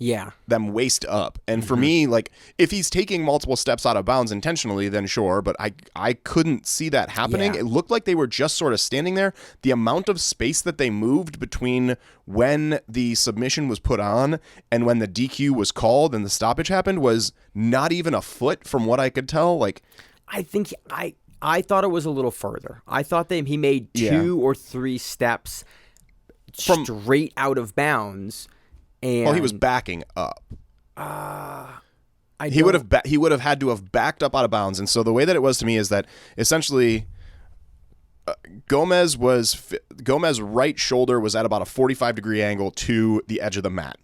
them waist up. And for me, like, if he's taking multiple steps out of bounds intentionally, then sure. But I couldn't see that happening. Yeah. It looked like they were just sort of standing there. The amount of space that they moved between when the submission was put on and when the DQ was called and the stoppage happened was not even a foot from what I could tell. Like, I think I thought it was a little further. I thought that he made 2 or 3 steps straight out of bounds. And well, he was backing up. He would have had to have backed up out of bounds. And so the way that it was to me is that essentially Gomez's right shoulder was at about a 45-degree angle to the edge of the mat.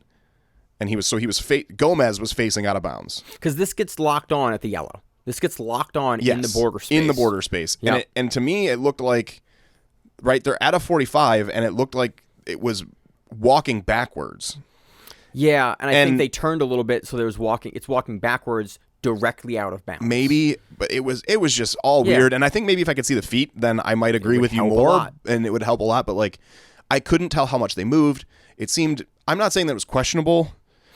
And Gomez was facing out of bounds. Because this gets locked on at the yellow. This gets locked on in the border space. In the border space. Yep. And to me, it looked like, right, they're at a 45, and it looked like it was walking backwards. Yeah, and I think they turned a little bit, so it's walking backwards directly out of bounds. Maybe, but it was just all weird. And I think maybe if I could see the feet, then I might agree with you more, and it would help a lot. But like, I couldn't tell how much they moved. It seemed, I'm not saying that it was questionable.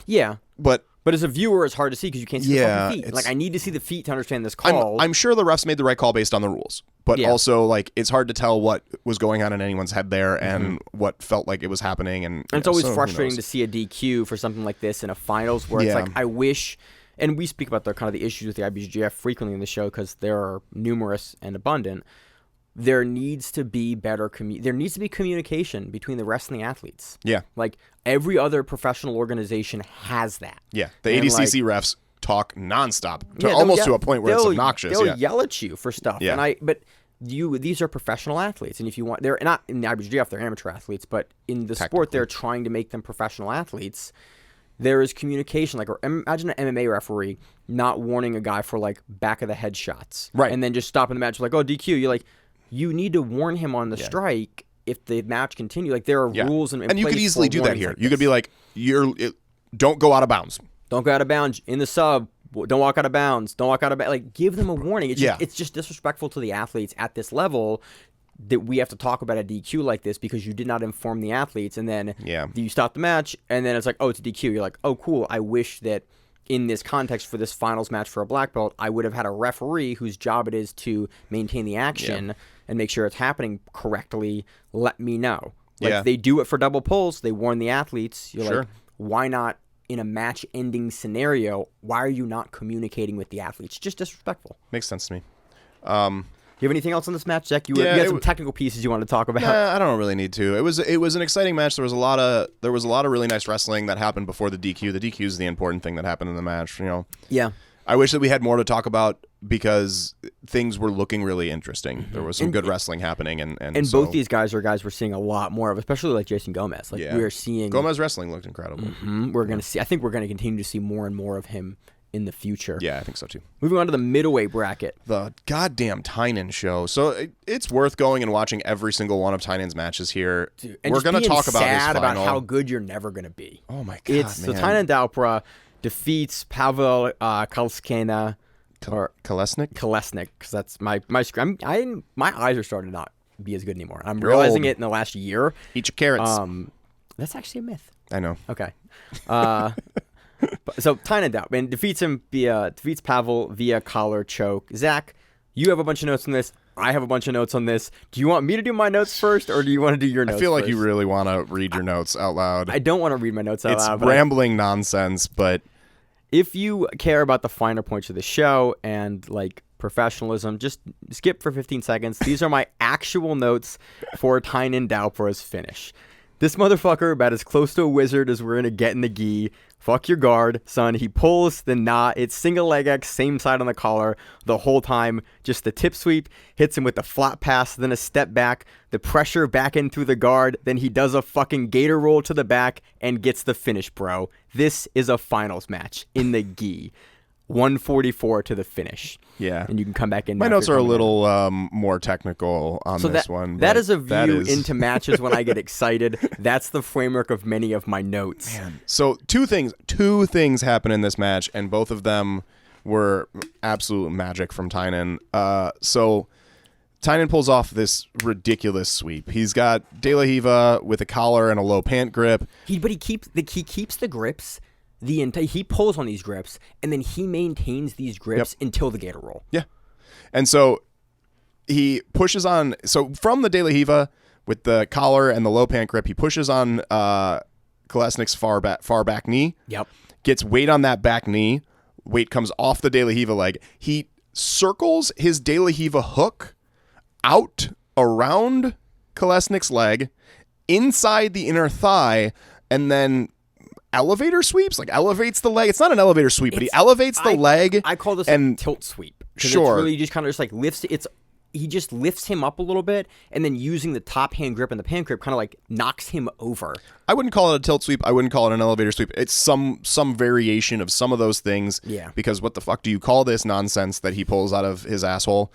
Yeah, but as a viewer, it's hard to see because you can't see the fucking feet. Like, I need to see the feet to understand this call. I'm sure the refs made the right call based on the rules, but also, like, it's hard to tell what was going on in anyone's head there and what felt like it was happening. And it's always frustrating to see a DQ for something like this in a finals where it's like, I wish, and we speak about the issues with the IBJJF frequently in the show because there are numerous and abundant. There needs to be there needs to be communication between the refs and the athletes. Yeah. Like, every other professional organization has that. Yeah. The ADCC refs talk nonstop, almost to a point where it's obnoxious. They'll yell at you for stuff. Yeah. These are professional athletes, and if you want, they're not in the IBJJF, they're amateur athletes, but in the sport, they're trying to make them professional athletes. There is communication, like, or imagine an MMA referee not warning a guy for like back of the head shots, right, and then just stopping the match like, oh, DQ. You're like, you need to warn him on the strike if the match continues. Like, there are rules in place. And you could easily do that here. Like, you could be like, don't go out of bounds. Don't go out of bounds in the sub. Don't walk out of bounds. Don't walk out of bounds. Like, give them a warning. It's just disrespectful to the athletes at this level that we have to talk about a DQ like this because you did not inform the athletes. And then you stop the match, and then it's like, oh, it's a DQ. You're like, oh, cool. I wish that in this context for this finals match for a black belt, I would have had a referee whose job it is to maintain the action and make sure it's happening correctly. Let me know. Like, they do it for double pulls. They warn the athletes. You're like, why not in a match-ending scenario? Why are you not communicating with the athletes? Just disrespectful. Makes sense to me. You have anything else on this match, Zach? You had some technical pieces you wanted to talk about. Nah, I don't really need to. It was an exciting match. There was a lot of really nice wrestling that happened before the DQ. The DQ is the important thing that happened in the match. You know. Yeah. I wish that we had more to talk about because things were looking really interesting. There was some good wrestling happening, and so, both these guys are guys we're seeing a lot more of, especially like Jason Gomez. Like, we're seeing Gomez wrestling looked incredible. We're gonna see. I think we're gonna continue to see more and more of him in the future. Yeah, I think so too. Moving on to the middleweight bracket. The goddamn Tynan show. So it's worth going and watching every single one of Tynan's matches here. Dude, and we're going to talk about his final. About how good you're never going to be. Oh my god, So Tynan Daupra defeats Pavel Kalesnik, because that's my screen. My eyes are starting to not be as good anymore. I'm realizing it in the last year. Eat your carrots. That's actually a myth. I know. Okay. So Tynan Daupra defeats Pavel via collar choke. Zach, you have a bunch of notes on this. I have a bunch of notes on this. Do you want me to do my notes first, or do you want to do your notes I feel like first? you really want to read your notes out loud. I don't want to read my notes out loud. It's rambling nonsense, but If you care about the finer points of the show and like professionalism, just skip for 15 seconds. These are my actual notes for Tynan Daupura's finish. This motherfucker about as close to a wizard as we're gonna get in the gi. Fuck your guard, son. He pulls the knot. It's single leg X, same side on the collar the whole time. Just the tip sweep, hits him with the flat pass, then a step back, the pressure back in through the guard. Then he does a fucking gator roll to the back and gets the finish, bro. This is a finals match in the gi. 144 to the finish. yeah. And you can come back in. My after notes are a coming in. little more technical on this one. That but is a view is- into matches when I get excited. That's the framework of many of my notes. So two things happen in this match, and both of them were absolute magic from Tynan. So Tynan pulls off this ridiculous sweep. He's got De La Riva with a collar and a low pant grip. But he keeps the grips. He pulls on these grips, and then he maintains these grips until the gator roll. Yeah. And so he pushes on. So from the De La Riva with the collar and the low pant grip, he pushes on Kolesnik's far back knee. Yep. Gets weight on that back knee. Weight comes off the De La Riva leg. He circles his De La Riva hook out around Kolesnik's leg, inside the inner thigh, and then elevator sweeps, like elevates the leg. It's not an elevator sweep, but he elevates the leg. I call this and a tilt sweep. Sure. It's really just kind of just like lifts. He just lifts him up a little bit, and then using the top hand grip and the pan grip kind of like knocks him over. I wouldn't call it a tilt sweep. I wouldn't call it an elevator sweep. It's some variation of some of those things. Yeah. Because what the fuck do you call this nonsense that he pulls out of his asshole?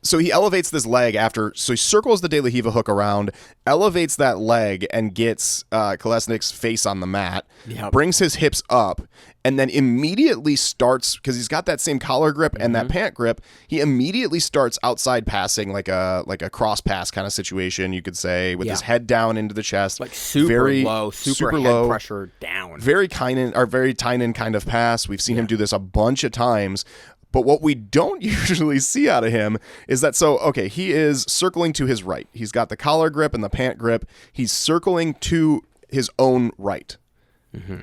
So he elevates this leg after. So he circles the De La Riva hook around, elevates that leg, and gets Kolesnik's face on the mat. Yep. Brings his hips up, and then immediately starts, because he's got that same collar grip and that pant grip. He immediately starts outside passing, like a cross pass kind of situation, you could say, with his head down into the chest, Like super low, super head low pressure down. very Tynan kind of pass. We've seen him do this a bunch of times. But what we don't usually see out of him is that, he is circling to his right. He's got the collar grip and the pant grip. He's circling to his own right. Mm-hmm.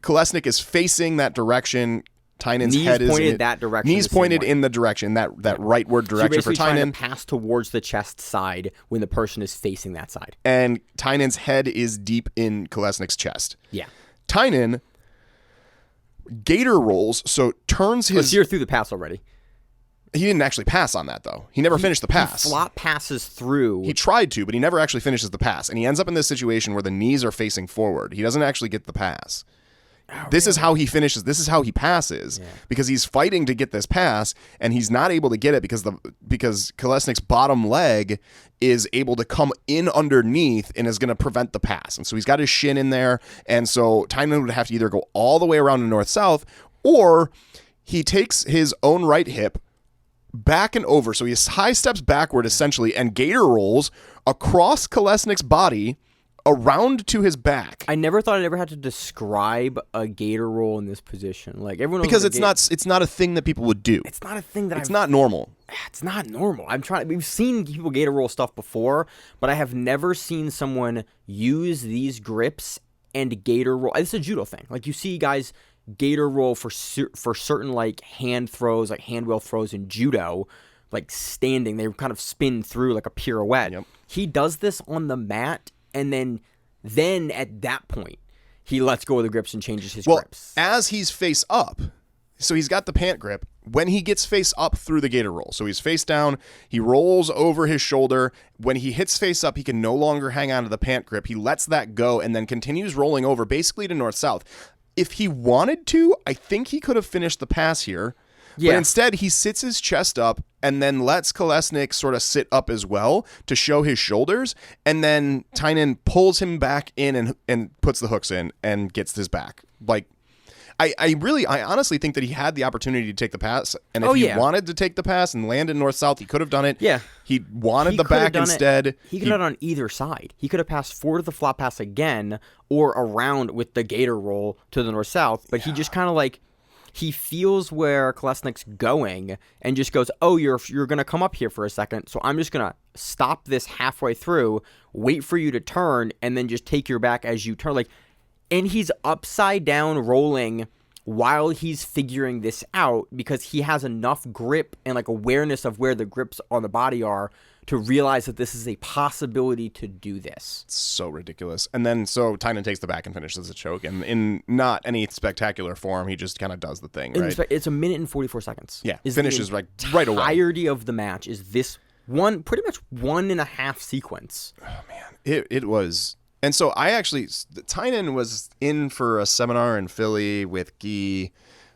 Kolesnik is facing that direction. Tynan's head is pointed that direction. Knees pointed in the direction, that rightward direction for Tynan. Trying to pass towards the chest side when the person is facing that side. And Tynan's head is deep in Kolesnik's chest. Yeah. Tynan gator rolls, so turns his... So you're through the pass already. He didn't actually pass on that, though. He never finished the pass. He flop passes through. He tried to, but he never actually finishes the pass. And he ends up in this situation where the knees are facing forward. He doesn't actually get the pass. This is how he finishes. This is how he passes, because he's fighting to get this pass, and he's not able to get it because Kolesnik's bottom leg is able to come in underneath and is going to prevent the pass. And so he's got his shin in there, and so Tynan would have to either go all the way around to north-south, or he takes his own right hip back and over. So he high steps backward, essentially, and gator rolls across Kolesnik's body around to his back. I never thought I'd ever had to describe a gator roll in this position. Like everyone knows because it's not a thing that people would do. It's not a thing that it's not normal. It's not normal. We've seen people gator roll stuff before, but I have never seen someone use these grips and gator roll. It's a judo thing. Like you see guys gator roll for certain like hand throws, like hand wheel throws in judo, like standing. They kind of spin through like a pirouette. Yep. He does this on the mat. And then at that point, he lets go of the grips and changes his grips. As he's face up, so he's got the pant grip. When he gets face up through the gator roll, so he's face down, he rolls over his shoulder. When he hits face up, he can no longer hang on to the pant grip. He lets that go and then continues rolling over basically to north-south. If he wanted to, I think he could have finished the pass here. Yeah. But instead, he sits his chest up and then lets Kolesnik sort of sit up as well to show his shoulders. And then Tynan pulls him back in and puts the hooks in and gets his back. Like, I honestly think that he had the opportunity to take the pass. And if he wanted to take the pass and land in north-south, he could have done it. Yeah. He wanted the back instead. He could have done it on either side. He could have passed forward to the flop pass again or around with the gator roll to the north-south. But he just kind of like... he feels where Kolesnik's going and just goes, oh, you're going to come up here for a second, so I'm just going to stop this halfway through, wait for you to turn, and then just take your back as you turn. Like, and he's upside down rolling while he's figuring this out because he has enough grip and like awareness of where the grips on the body are to realize that this is a possibility to do this. It's so ridiculous. And then so Tynan takes the back and finishes the choke, and in not any spectacular form, he just kind of does the thing, right? It's a minute and 44 seconds. Yeah, finishes right away. The entirety of the match is this one, pretty much 1.5 sequence. Oh man, it was. And so Tynan was in for a seminar in Philly with Guy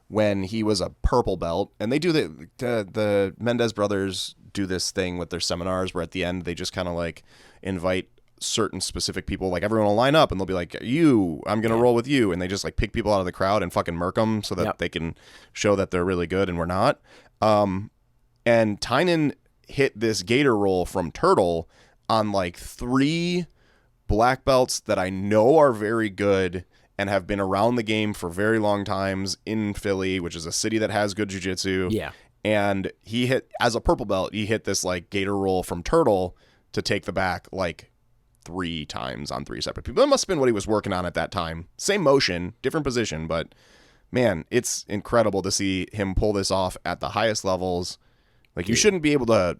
when he was a purple belt, and they do the Mendez brothers do this thing with their seminars where at the end they just kind of like invite certain specific people, like everyone will line up and they'll be like, I'm gonna roll with you, and they just like pick people out of the crowd and fucking murk them so that they can show that they're really good and we're not. And Tynan hit this gator roll from Turtle on like 3 black belts that I know are very good and have been around the game for very long times in Philly, which is a city that has good jiu-jitsu. Yeah. And he hit, as a purple belt, he hit this like gator roll from Turtle to take the back like 3 times on 3 separate people. That must have been what he was working on at that time. Same motion, different position, but man, it's incredible to see him pull this off at the highest levels. Like you shouldn't be able to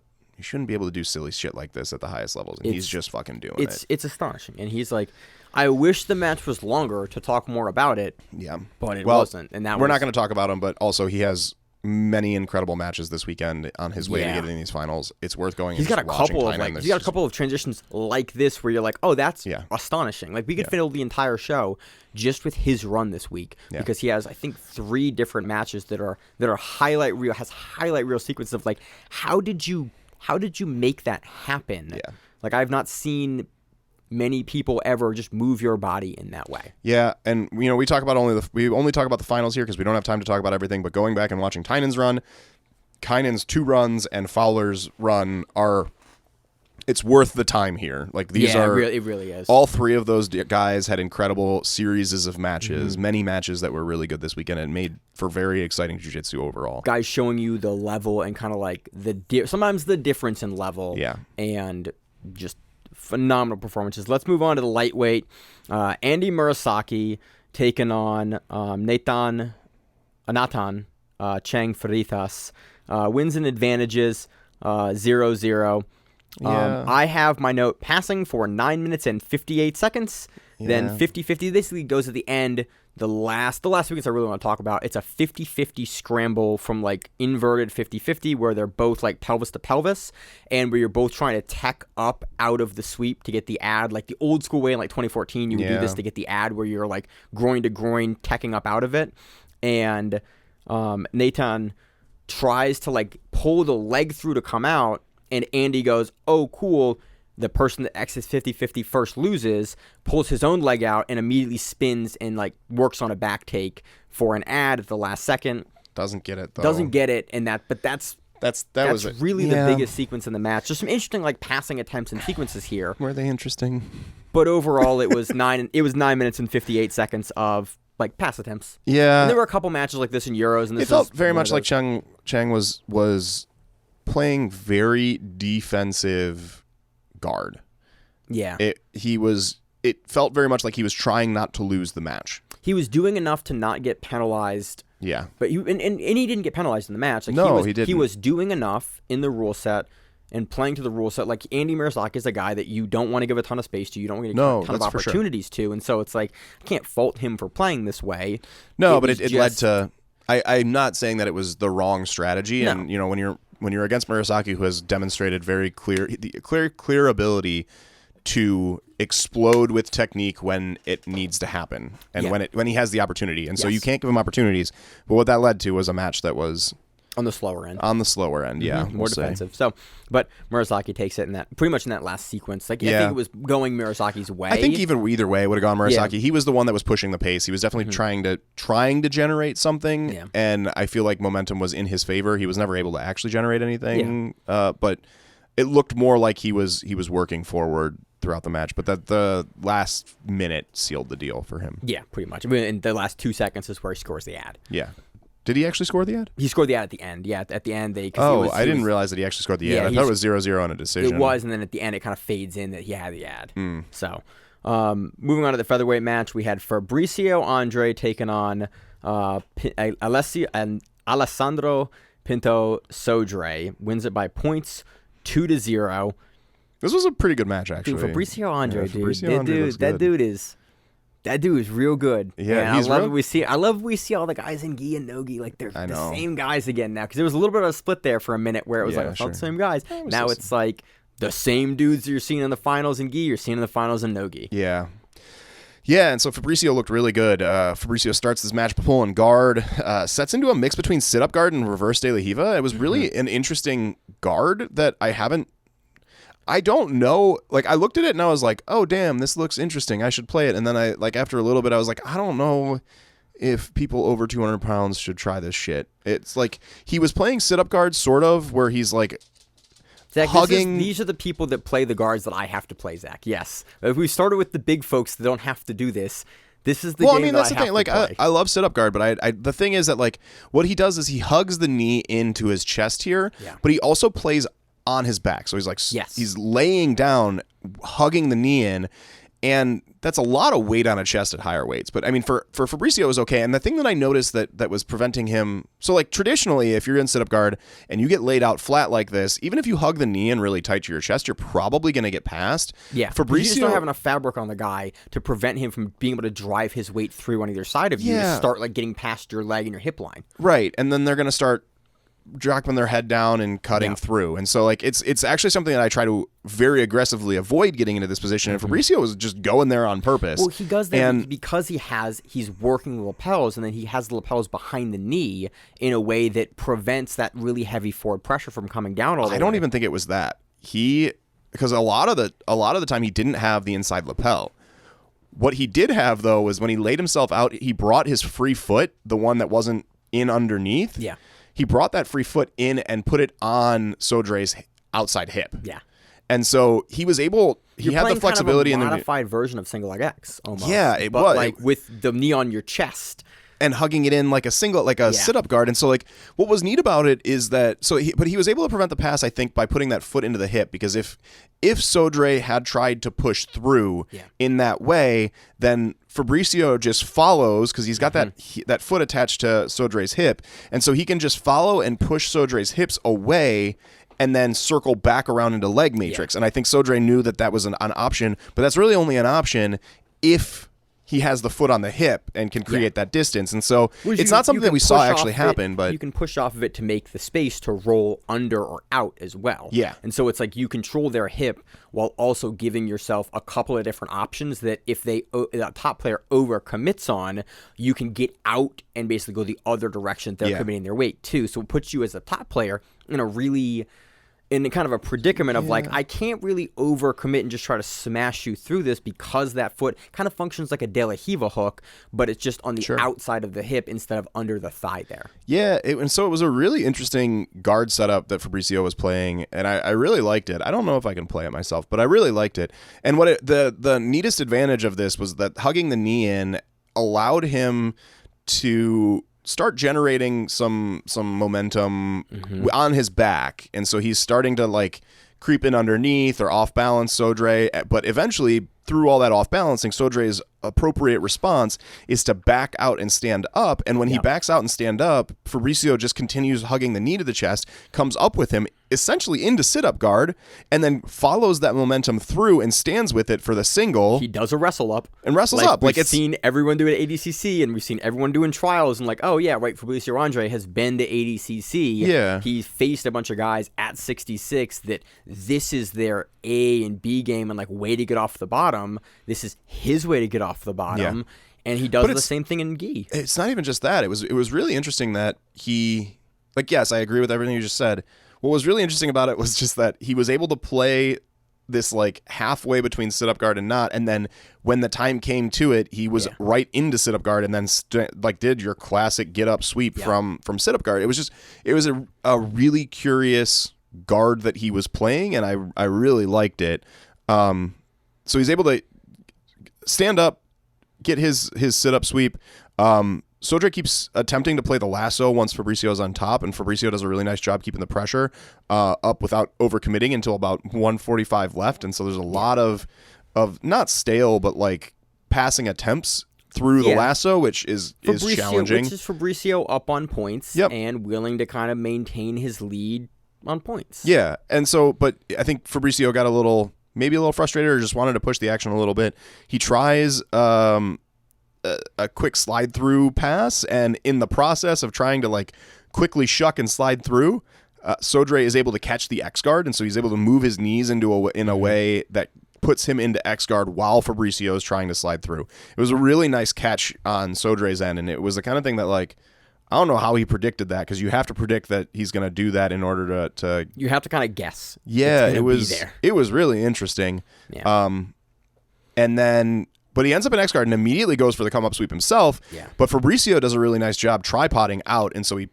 do silly shit like this at the highest levels, and he's just fucking doing it. It's astonishing, and he's like, I wish the match was longer to talk more about it. Yeah, but it wasn't, and we're not going to talk about him. But also, he has many incredible matches this weekend on his way to getting these finals. It's worth going. He's got a couple of transitions like this where you're like, oh, that's astonishing. Like we could fill the entire show just with his run this week because he has, I think, 3 different matches that are highlight reel sequences of like, how did you make that happen? Yeah. Like I've not seen many people ever just move your body in that way. Yeah, and we only talk about the finals here because we don't have time to talk about everything. But going back and watching Tynan's run, Kynan's 2 runs, and Fowler's run it's worth the time here. Like these are, it really is. All 3 of those guys had incredible series of matches, many matches that were really good this weekend, and made for very exciting jiu-jitsu overall. Guys showing you the level and kind of like sometimes the difference in level. Yeah, and just phenomenal performances. Let's move on to the lightweight. Andy Murasaki taking on Anatan Chang Faritas. Wins and advantages 0-0. I have my note passing for 9 minutes and 58 seconds. Then 50-50 basically goes at the end. The last sequence I really want to talk about, it's a 50-50 scramble from like inverted 50-50 where they're both like pelvis to pelvis and where you're both trying to tech up out of the sweep to get the ad. Like the old school way in like 2014, you would do this to get the ad where you're like groin to groin teching up out of it. And Nathan tries to like pull the leg through to come out, and Andy goes, oh, cool. The person that exits 50-50 first loses, pulls his own leg out, and immediately spins and like works on a back take for an ad at the last second. Doesn't get it though. That's really the biggest sequence in the match. There's some interesting like passing attempts and sequences here. Were they interesting? But overall, it was 9 minutes and 58 seconds of like pass attempts. Yeah, and there were a couple matches like this in Euros, and this felt very much like Chang was playing very defensive guard. Yeah. It felt very much like he was trying not to lose the match. He was doing enough to not get penalized. Yeah. But he didn't get penalized in the match. Like he didn't. He was doing enough in the rule set and playing to the rule set. Like Andy Murasaki is a guy that you don't want to give a ton of space to. You don't want to give a ton of opportunities to. And so it's like, I can't fault him for playing this way. No, but it led to... I'm not saying that it was the wrong strategy. No. And, when you're against Murasaki, who has demonstrated very clear ability to explode with technique when it needs to happen and when he has the opportunity. And so you can't give him opportunities. But what that led to was a match that was on the slower end. Yeah. More defensive. So, but Murasaki takes it pretty much in that last sequence. Like I think it was going Murasaki's way. I think either way would have gone Murasaki. Yeah. He was the one that was pushing the pace. He was definitely trying to generate something. Yeah. And I feel like momentum was in his favor. He was never able to actually generate anything. Yeah. But it looked more like he was working forward throughout the match, but that the last minute sealed the deal for him. Yeah, pretty much. I mean, in the last 2 seconds is where he scores the ad. Yeah. Did he actually score the ad? He scored the ad at the end. Yeah, at the end they. I didn't realize that he actually scored the ad. I thought it was 0-0 on a decision. It was, and then at the end it kind of fades in that he had the ad. So, moving on to the featherweight match, we had Fabricio Andre taking on Alessandro Pinto Sodre. Wins it by points 2-0. This was a pretty good match, actually. Dude, Fabricio Andre, Fabricio that dude is real good. Yeah, I love we see all the guys in gi and no gi, like they're the same guys again now. Because there was a little bit of a split there for a minute where it was it's not the same guys. Now it's like the same dudes you're seeing in the finals in gi, you're seeing in the finals in no gi. Yeah. Yeah, and so Fabricio looked really good. Fabricio starts this match pulling guard, sets into a mix between sit-up guard and reverse de la Riva. It was really an interesting guard that I don't know. Like, I looked at it and I was like, oh, damn, this looks interesting. I should play it. And then after a little bit, I was like, I don't know if people over 200 pounds should try this shit. It's like he was playing sit-up guard, sort of, where he's like Zach, hugging. These are the people that play the guards that I have to play, Zach. Yes. If we started with the big folks that don't have to do this, this is the game that's that the thing. Like, I love sit-up guard, but the thing is that, like, what he does is he hugs the knee into his chest here, but he also plays on his back. So he's like, he's laying down, hugging the knee in, and that's a lot of weight on a chest at higher weights. But I mean, for Fabricio, it was okay. And the thing that I noticed that was preventing him, so like traditionally, if you're in sit-up guard and you get laid out flat like this, even if you hug the knee in really tight to your chest, you're probably going to get past. Yeah, Fabricio, you just don't have enough fabric on the guy to prevent him from being able to drive his weight through on either side of you to start like getting past your leg and your hip line. Right, and then they're going to start dropping their head down and cutting through. And so like it's actually something that I try to very aggressively avoid getting into this position. And Fabricio was just going there on purpose. Well, he does that because he's working the lapels, and then he has the lapels behind the knee in a way that prevents that really heavy forward pressure from coming down all the way. I don't even think it was that. Because a lot of the time he didn't have the inside lapel. What he did have though was when he laid himself out, he brought his free foot, the one that wasn't in underneath. Yeah. He brought that free foot in and put it on Sodre's outside hip. Yeah. And so he was able, he had the flexibility. Kind of a modified version of single leg X almost. Yeah, it was. Like with the knee on your chest. And hugging it in like a sit-up guard. And so like what was neat about it is that, but he was able to prevent the pass, I think, by putting that foot into the hip, because if Sodre had tried to push through in that way, then Fabricio just follows, because he's got that foot attached to Sodre's hip. And so he can just follow and push Sodre's hips away and then circle back around into leg matrix. And I think Sodre knew that was an option, but that's really only an option if he has the foot on the hip and can create that distance. And so it's not something that we saw actually happen, but you can push off of it to make the space to roll under or out as well. Yeah. And so it's like you control their hip while also giving yourself a couple of different options that if the top player overcommits on, you can get out and basically go the other direction they're committing their weight too. So it puts you as a top player in kind of a predicament of like, I can't really overcommit and just try to smash you through this, because that foot kind of functions like a de la Riva hook, but it's just on the outside of the hip instead of under the thigh there. Yeah, and so it was a really interesting guard setup that Fabricio was playing, and I really liked it. I don't know if I can play it myself, but I really liked it. And the neatest advantage of this was that hugging the knee in allowed him to start generating some momentum on his back, and so he's starting to like creep in underneath or off balance Sodre, but eventually through all that off balancing, Sodre's appropriate response is to back out and stand up, and when he backs out and stand up, Fabricio just continues hugging the knee to the chest, comes up with him essentially into sit-up guard, and then follows that momentum through and stands with it for the single. He does a wrestle up. And wrestles up. We've seen everyone do it at ADCC, and we've seen everyone doing trials, and like, oh yeah, right, Fabricio Andre has been to ADCC. Yeah. He's faced a bunch of guys at 66 that this is their A and B game and like way to get off the bottom. This is his way to get off the bottom. Yeah. And he does the same thing in gi. It's not even just that. It was really interesting that he, like, yes, I agree with everything you just said. What was really interesting about it was just that he was able to play this like halfway between sit-up guard and not, and then when the time came to it, he was right into sit-up guard and then did your classic get-up sweep from sit-up guard. It was a really curious guard that he was playing, and I really liked it. So he's able to stand up, get his sit-up sweep, Sodre keeps attempting to play the lasso once Fabricio's on top, and Fabricio does a really nice job keeping the pressure up without overcommitting until about 1:45 left. And so there's a lot of not stale, but like passing attempts through the lasso, which is challenging. Which is Fabricio up on points and willing to kind of maintain his lead on points. Yeah, and so, but I think Fabricio got maybe a little frustrated or just wanted to push the action a little bit. He tries a quick slide through pass, and in the process of trying to like quickly shuck and slide through, Sodre is able to catch the X guard, and so he's able to move his knees in a way that puts him into X guard while Fabricio is trying to slide through. It was a really nice catch on Sodre's end, and it was the kind of thing that like I don't know how he predicted that, because you have to predict that he's going to do that in order to you have to kind of guess. Yeah, it was really interesting. Yeah. And then but he ends up in X guard and immediately goes for the come up sweep himself. Yeah. But Fabricio does a really nice job tripoding out, and so he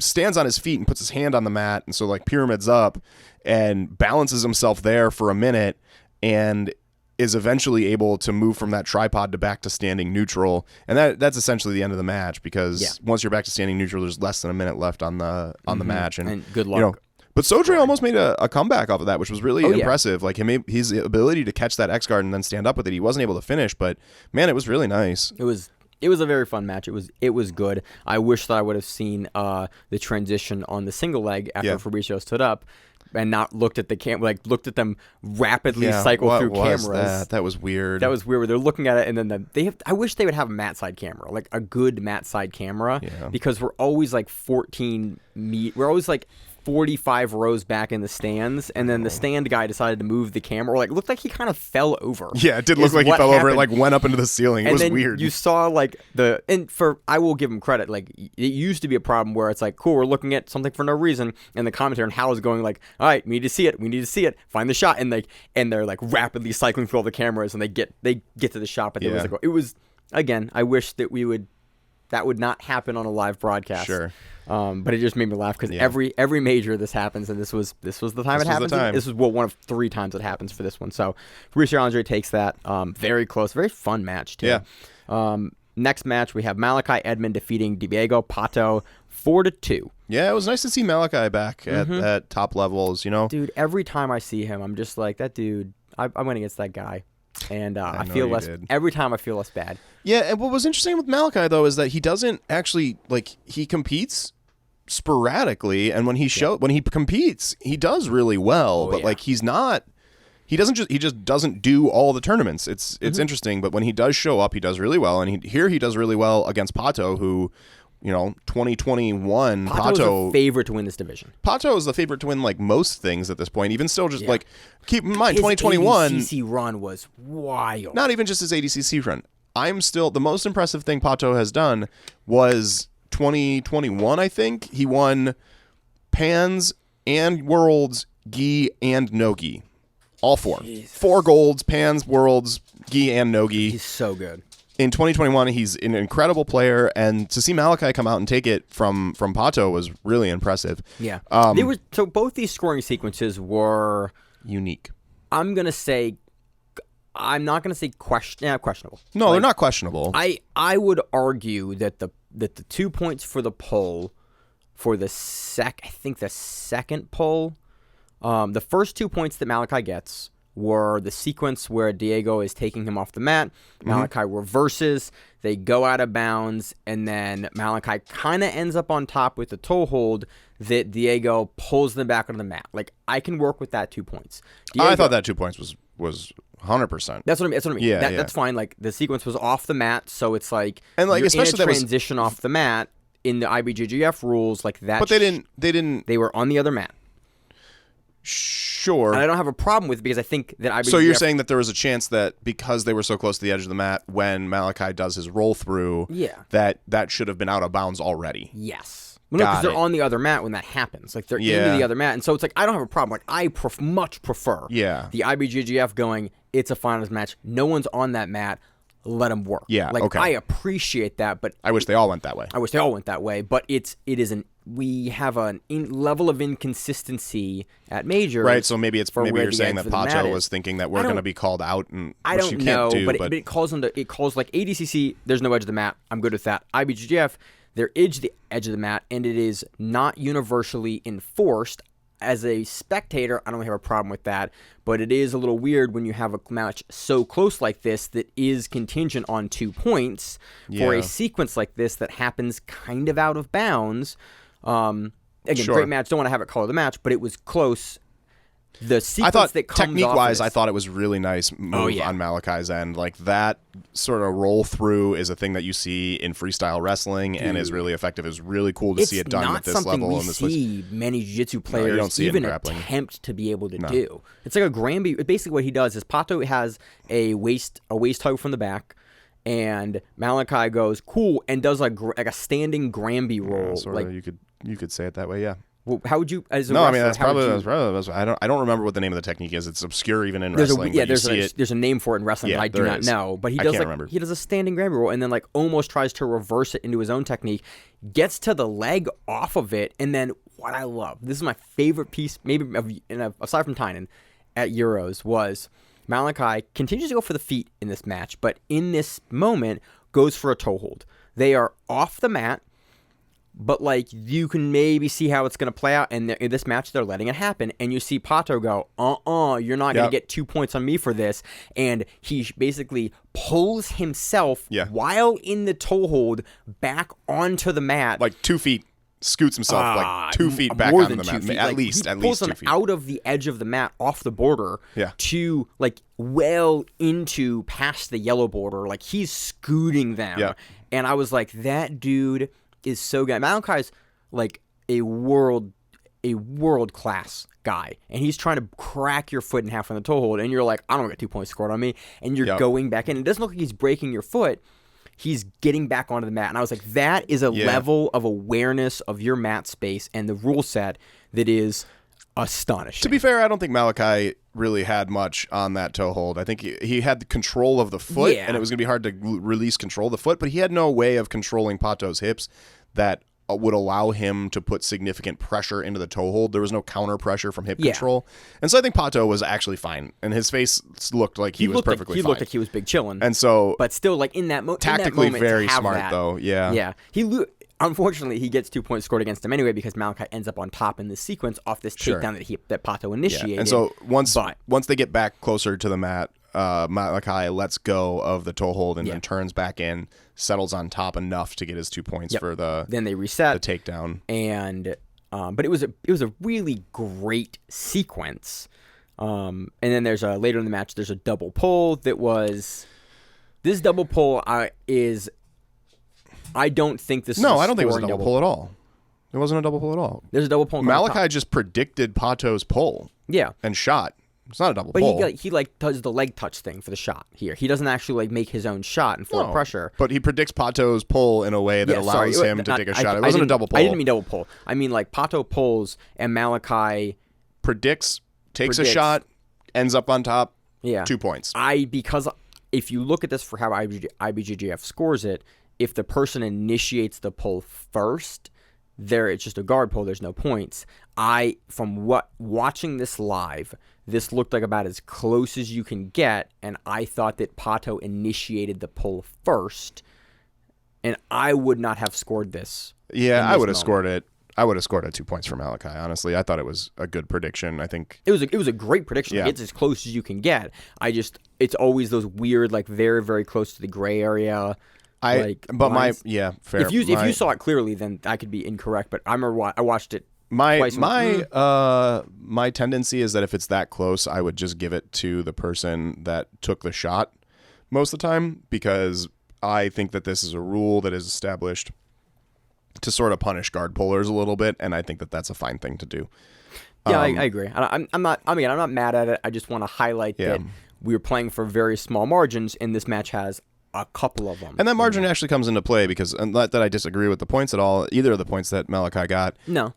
stands on his feet and puts his hand on the mat, and so like pyramids up and balances himself there for a minute, and is eventually able to move from that tripod to back to standing neutral. And that's essentially the end of the match, because once you're back to standing neutral, there's less than a minute left on the match. And good luck. You know, but Sodre almost made a comeback off of that, which was really impressive. Like his ability to catch that X guard and then stand up with it. He wasn't able to finish, but man, it was really nice. It was a very fun match. It was good. I wish that I would have seen the transition on the single leg after Fabricio stood up, and not looked at the looked at them rapidly cycle through cameras. That was weird. That was weird. Where they're looking at it, and then I wish they would have a mat side camera, like a good mat side camera, because we're always like 45 rows back in the stands, and then the stand guy decided to move the camera. Like, it looked like he kind of fell over. Yeah, it did look like he fell over. It like went up into the ceiling. It was weird. You saw like I will give him credit. Like, it used to be a problem where it's like, cool, we're looking at something for no reason, and the commentator and Hal is going like, all right, we need to see it, find the shot, and they're like rapidly cycling through all the cameras, and they get to the shot, but it was again. I wish that that would not happen on a live broadcast. Sure. But it just made me laugh, because every major this happens, and this was the time it happens. This was one of 3 times it happens for this one. So Fabricio Andre takes that. Very close, very fun match too. Yeah. Next match we have Malachi Edmond defeating Diego Pato 4-2. Yeah, it was nice to see Malachi back at top levels. You know, dude. Every time I see him, I'm just like, that dude. I'm going against that guy. And I feel less every time. I feel less bad. Yeah, and what was interesting with Malachi though is that he doesn't actually he competes sporadically, and when he competes, he does really well. But he just doesn't do all the tournaments. It's interesting, but when he does show up, he does really well, and he does really well against Pato, who, 2021 Pato is a favorite to win this division. Pato is the favorite to win most things at this point. Even still, just keep in mind, 2021 ADCC run was wild. Not even just his ADCC run. I'm still the most impressive thing Pato has done was 2021. I think he won Pans and Worlds, Gi and no Gi, all 4. Jesus. 4 golds, Pans, Worlds, Gi and no Gi. He's so good. In 2021, he's an incredible player, and to see Malachi come out and take it from Pato was really impressive. Yeah, so both these scoring sequences were unique. I'm not gonna say questionable. No, they're not questionable. I would argue that the 2 points for the pull for the second pull, the first 2 points that Malachi gets were the sequence where Diego is taking him off the mat. Malachi reverses, they go out of bounds, and then Malachi kind of ends up on top with the toe hold that Diego pulls them back onto the mat. Like, I can work with that 2 points. I thought that 2 points was 100%. That's what I mean. Yeah, that's fine. Like, the sequence was off the mat, so it's like, and like, especially in a transition off the mat in the IBJJF rules, like that. But they were on the other mat. Sure. And I don't have a problem with it, because I think that IBJJF... So you're saying that there was a chance that because they were so close to the edge of the mat, when Malachi does his roll through, that should have been out of bounds already. Yes. Well, no, because they're on the other mat when that happens. Like, they're into the other mat. And so it's like, I don't have a problem. Like, I much prefer the IBJJF going, it's a finals match. No one's on that mat. let him work. Yeah, like okay. I appreciate that, but I wish they all went that way. But we have a level of inconsistency at majors. Right, so maybe it's maybe you're saying that Pato was is. thinking that we're going to be called out, and I which don't you can't know, do. But it calls like ADCC. There's no edge of the mat. I'm good with that. IBJJF, there is the edge of the mat, and it is not universally enforced. As a spectator, I don't have a problem with that, but it is a little weird when you have a match so close like this that is contingent on 2 points for a sequence like this that happens kind of out of bounds. Again, great match. Don't want to have it color the match, but it was close. The sequence that comes technique-wise, I thought it was really nice move on Malachi's end. Like that sort of roll through is a thing that you see in freestyle wrestling and is really effective. It was really cool to see it done at this level. It's not something we see many jiu-jitsu players even attempt to be able to do. It's like a Granby. Basically, what he does is Pato has a waist hug from the back, and Malachi goes cool and does like a standing Granby roll. Sort of, you could say it that way, yeah. Well, how would you? As a no, wrestler, I mean that's probably. I don't remember what the name of the technique is. It's obscure even in wrestling. There's a name for it in wrestling that I do not know. But he does a standing Granby roll and then like almost tries to reverse it into his own technique, gets to the leg off of it, and then what I love. This is my favorite piece, maybe aside from Tynan, at Euros was Malachi continues to go for the feet in this match, but in this moment goes for a toe hold. They are off the mat. But, like, you can maybe see how it's going to play out. And in this match, they're letting it happen. And you see Pato go, you're not going to get 2 points on me for this. And he basically pulls himself while in the toe hold back onto the mat. Like 2 feet. Scoots himself like 2 feet back onto the mat. At least 2 feet. He pulls him out of the edge of the mat, off the border, to, like, well into past the yellow border. Like, he's scooting them. Yeah. And I was like, that dude is so good. Malachi's like a world class guy, and he's trying to crack your foot in half on the toe hold, and you're like, I don't get 2 points scored on me, and you're going back in. It doesn't look like he's breaking your foot. He's getting back onto the mat, and I was like, that is a level of awareness of your mat space and the rule set that is astonishing. To be fair, I don't think Malachi really had much on that toe hold. I think he had the control of the foot, and it was going to be hard to release control of the foot, but he had no way of controlling Pato's hips that would allow him to put significant pressure into the toe hold. There was no counter pressure from hip control. And so I think Pato was actually fine, and his face looked like he was perfectly fine. He looked like he was big chilling. And so, but still, like in that moment, tactically very smart though. Yeah. Unfortunately, he gets 2 points scored against him anyway because Malachi ends up on top in this sequence off this takedown that Pato initiated. And so once they get back closer to the mat, Malachi lets go of the toe hold and then turns back in, settles on top enough to get his 2 points for the. Then they reset the takedown. And but it was a really great sequence. And then there's later in the match there's a double pull that was. This double pull is. I don't think this is I don't think it was a double pull at all. It wasn't a double pull at all. There's a double pull. Malachi just predicted Pato's pull. Yeah. And shot. It's not a double pull. But he does the leg touch thing for the shot here. He doesn't actually make his own shot and forward pressure. But he predicts Pato's pull in a way that allows him to take a shot. It wasn't a double pull. I didn't mean double pull. I mean like Pato pulls and Malachi predicts, takes a shot, ends up on top. Yeah. 2 points. Because if you look at this for how IBJJF scores it, if the person initiates the pull first, it's just a guard pull. There's no points. From watching this live, this looked like about as close as you can get, and I thought that Pato initiated the pull first, and I would not have scored this. Yeah, I would have scored it. I would have scored at 2 points for Malachi. Honestly, I thought it was a good prediction. I think it was a great prediction. Yeah. It's as close as you can get. It's always those weird, like very very close to the gray area. Fair. If you saw it clearly, then I could be incorrect. But I remember I watched it. My tendency is that if it's that close, I would just give it to the person that took the shot most of the time, because I think that this is a rule that is established to sort of punish guard pullers a little bit, and I think that that's a fine thing to do. Yeah, I agree. I'm not mad at it. I just want to highlight that we were playing for very small margins, and this match has a couple of them. And that margin actually comes into play because, not that I disagree with the points at all, either of the points that Malachi got. No.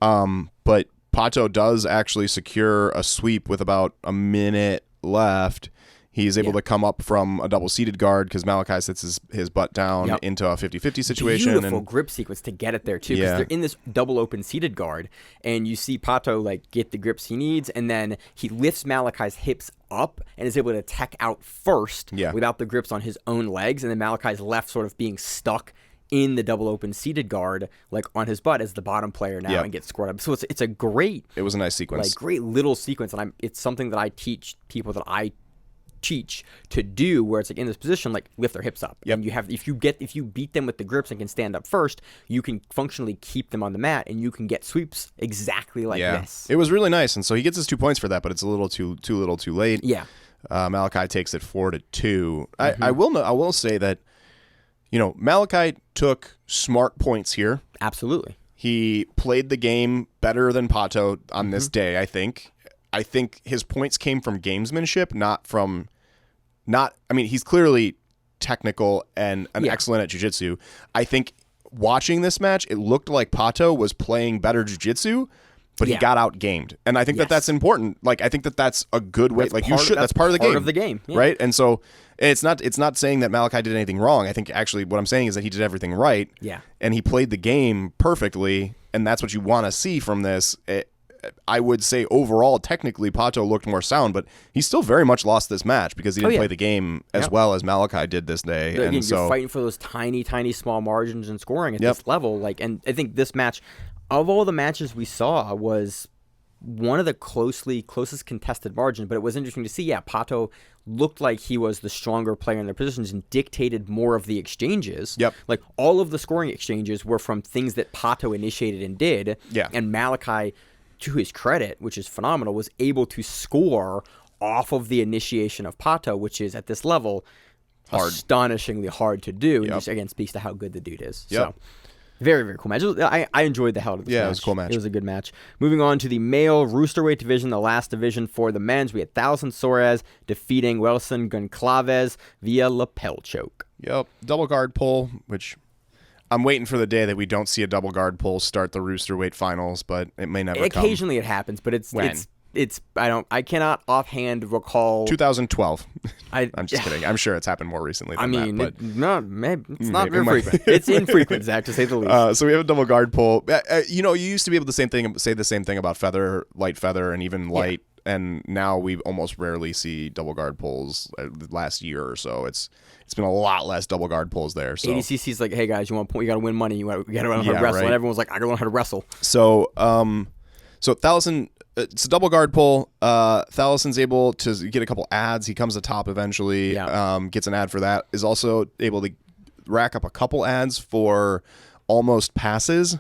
But Pato does actually secure a sweep with about a minute left He's able to come up from a double-seated guard because Malachi sits his butt down into a 50-50 situation. Beautiful grip sequence to get it there, too, because they're in this double open seated guard, and you see Pato, like, get the grips he needs, and then he lifts Malachi's hips up and is able to tech out first without the grips on his own legs, and then Malachi's left sort of being stuck in the double open seated guard, like on his butt as the bottom player now and gets scored up. So it's a great... It was a nice sequence. Like, great little sequence, and it's something that I teach people that I teach to do, where it's like in this position, like lift their hips up. And you have, if you beat them with the grips and can stand up first, you can functionally keep them on the mat, and you can get sweeps exactly like this. It was really nice, and so he gets his 2 points for that, but it's a little too late. Yeah. Malachi takes it 4-2. I will say that, you know, Malachi took smart points here. Absolutely. He played the game better than Pato on this day, I think. I think his points came from gamesmanship, I mean, he's clearly technical and excellent at jiu-jitsu. I think watching this match, it looked like Pato was playing better jiu-jitsu, but he got out-gamed. And I think that's important. Like, I think that's a good way. That's part of the game. Part of the game. Yeah. Right? And so it's not saying that Malachi did anything wrong. I think actually what I'm saying is that he did everything right. Yeah. And he played the game perfectly, and that's what you want to see from this. I would say overall, technically, Pato looked more sound, but he still very much lost this match because he didn't play the game as well as Malachi did this day. Again, you're fighting for those tiny, tiny, small margins in scoring at this level. Like, and I think this match, of all the matches we saw, was one of the closest contested margins. But it was interesting to see. Yeah, Pato looked like he was the stronger player in their positions and dictated more of the exchanges. Yep. Like, all of the scoring exchanges were from things that Pato initiated and did. Yeah. And Malachi, to his credit, which is phenomenal, was able to score off of the initiation of Pato, which is at this level astonishingly hard to do. And just, again, speaks to how good the dude is. So, very, very cool match. I enjoyed the hell out of this match. It was a cool match. It was a good match. Moving on to the male roosterweight division, the last division for the men's. We had Thalson Soares defeating Wilson Goncalves via lapel choke. Yep. Double guard pull, which... I'm waiting for the day that we don't see a double guard pull start the roosterweight finals, but it may never come. Occasionally it happens, but I cannot offhand recall. 2012. I'm just kidding. I'm sure it's happened more recently than that. It's not very frequent. It's infrequent, Zach, to say the least. So we have a double guard pull. You used to be able to say the same thing about feather, light feather, and even light, and now we almost rarely see double guard pulls. The last year or so, it's been a lot less double guard pulls there. So ADCC's like, hey guys, you got to win money. You got to learn how to wrestle. Right. And everyone's like, I got to learn how to wrestle. So Thalson, it's a double guard pull. Thalson's able to get a couple ads. He comes to top eventually. Gets an ad for that. Is also able to rack up a couple ads for almost passes.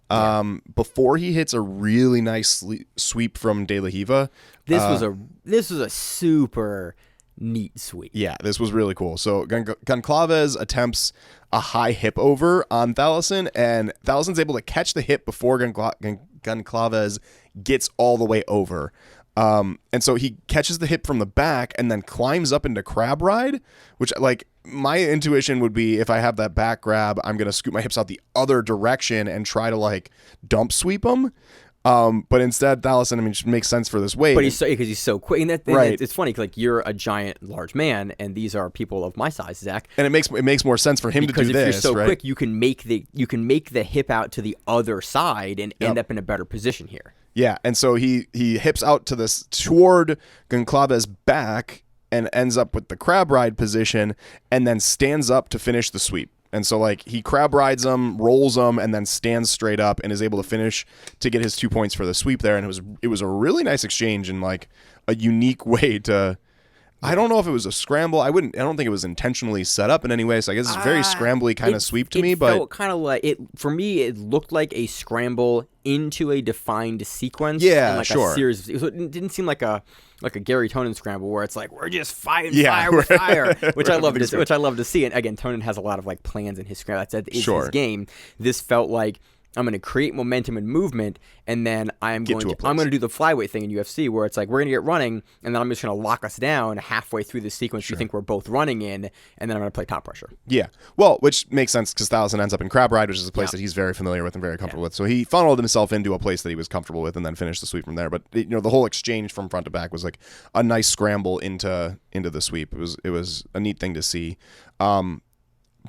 Before he hits a really nice sweep from De La Riva. This was a super neat sweep. Yeah, this was really cool. So Goncalves attempts a high hip over on Thalson, and Thalson's able to catch the hip before Goncalves gets all the way over. And so he catches the hip from the back and then climbs up into crab ride, which, like, my intuition would be if I have that back grab, I'm going to scoot my hips out the other direction and try to, like, dump sweep him. But instead, Thalson, I mean, it makes sense for this weight. But because he's so quick. And it's funny, like, you're a giant, large man, and these are people of my size, Zach. And it makes more sense for him to do this, because if you're so quick, you can make the hip out to the other side and end up in a better position here. Yeah, and so he hips out toward Goncalves' back and ends up with the crab ride position and then stands up to finish the sweep. And so, like, he crab rides him, rolls him, and then stands straight up and is able to finish to get his 2 points for the sweep there. And it was a really nice exchange and, like, a unique way to... I don't know if it was a scramble. I don't think it was intentionally set up in any way. So I guess it's a very scrambly kind of sweep to me. But it felt kind of like it for me. It looked like a scramble into a defined sequence. Yeah, and like sure. A series. It didn't seem like a Gary Tonin scramble where it's like we're just fire, which I love to see. And again, Tonin has a lot of, like, plans in his scramble. That's his game. This felt like I'm going to create momentum and movement, and then I'm going to a to do the flyweight thing in UFC where it's like we're going to get running, and then I'm just going to lock us down halfway through the sequence you think we're both running in, and then I'm going to play top pressure. Yeah. Well, which makes sense because Thaleson ends up in Crab Ride, which is a place that he's very familiar with and very comfortable with. So he funneled himself into a place that he was comfortable with and then finished the sweep from there. But the whole exchange from front to back was like a nice scramble into the sweep. It was a neat thing to see.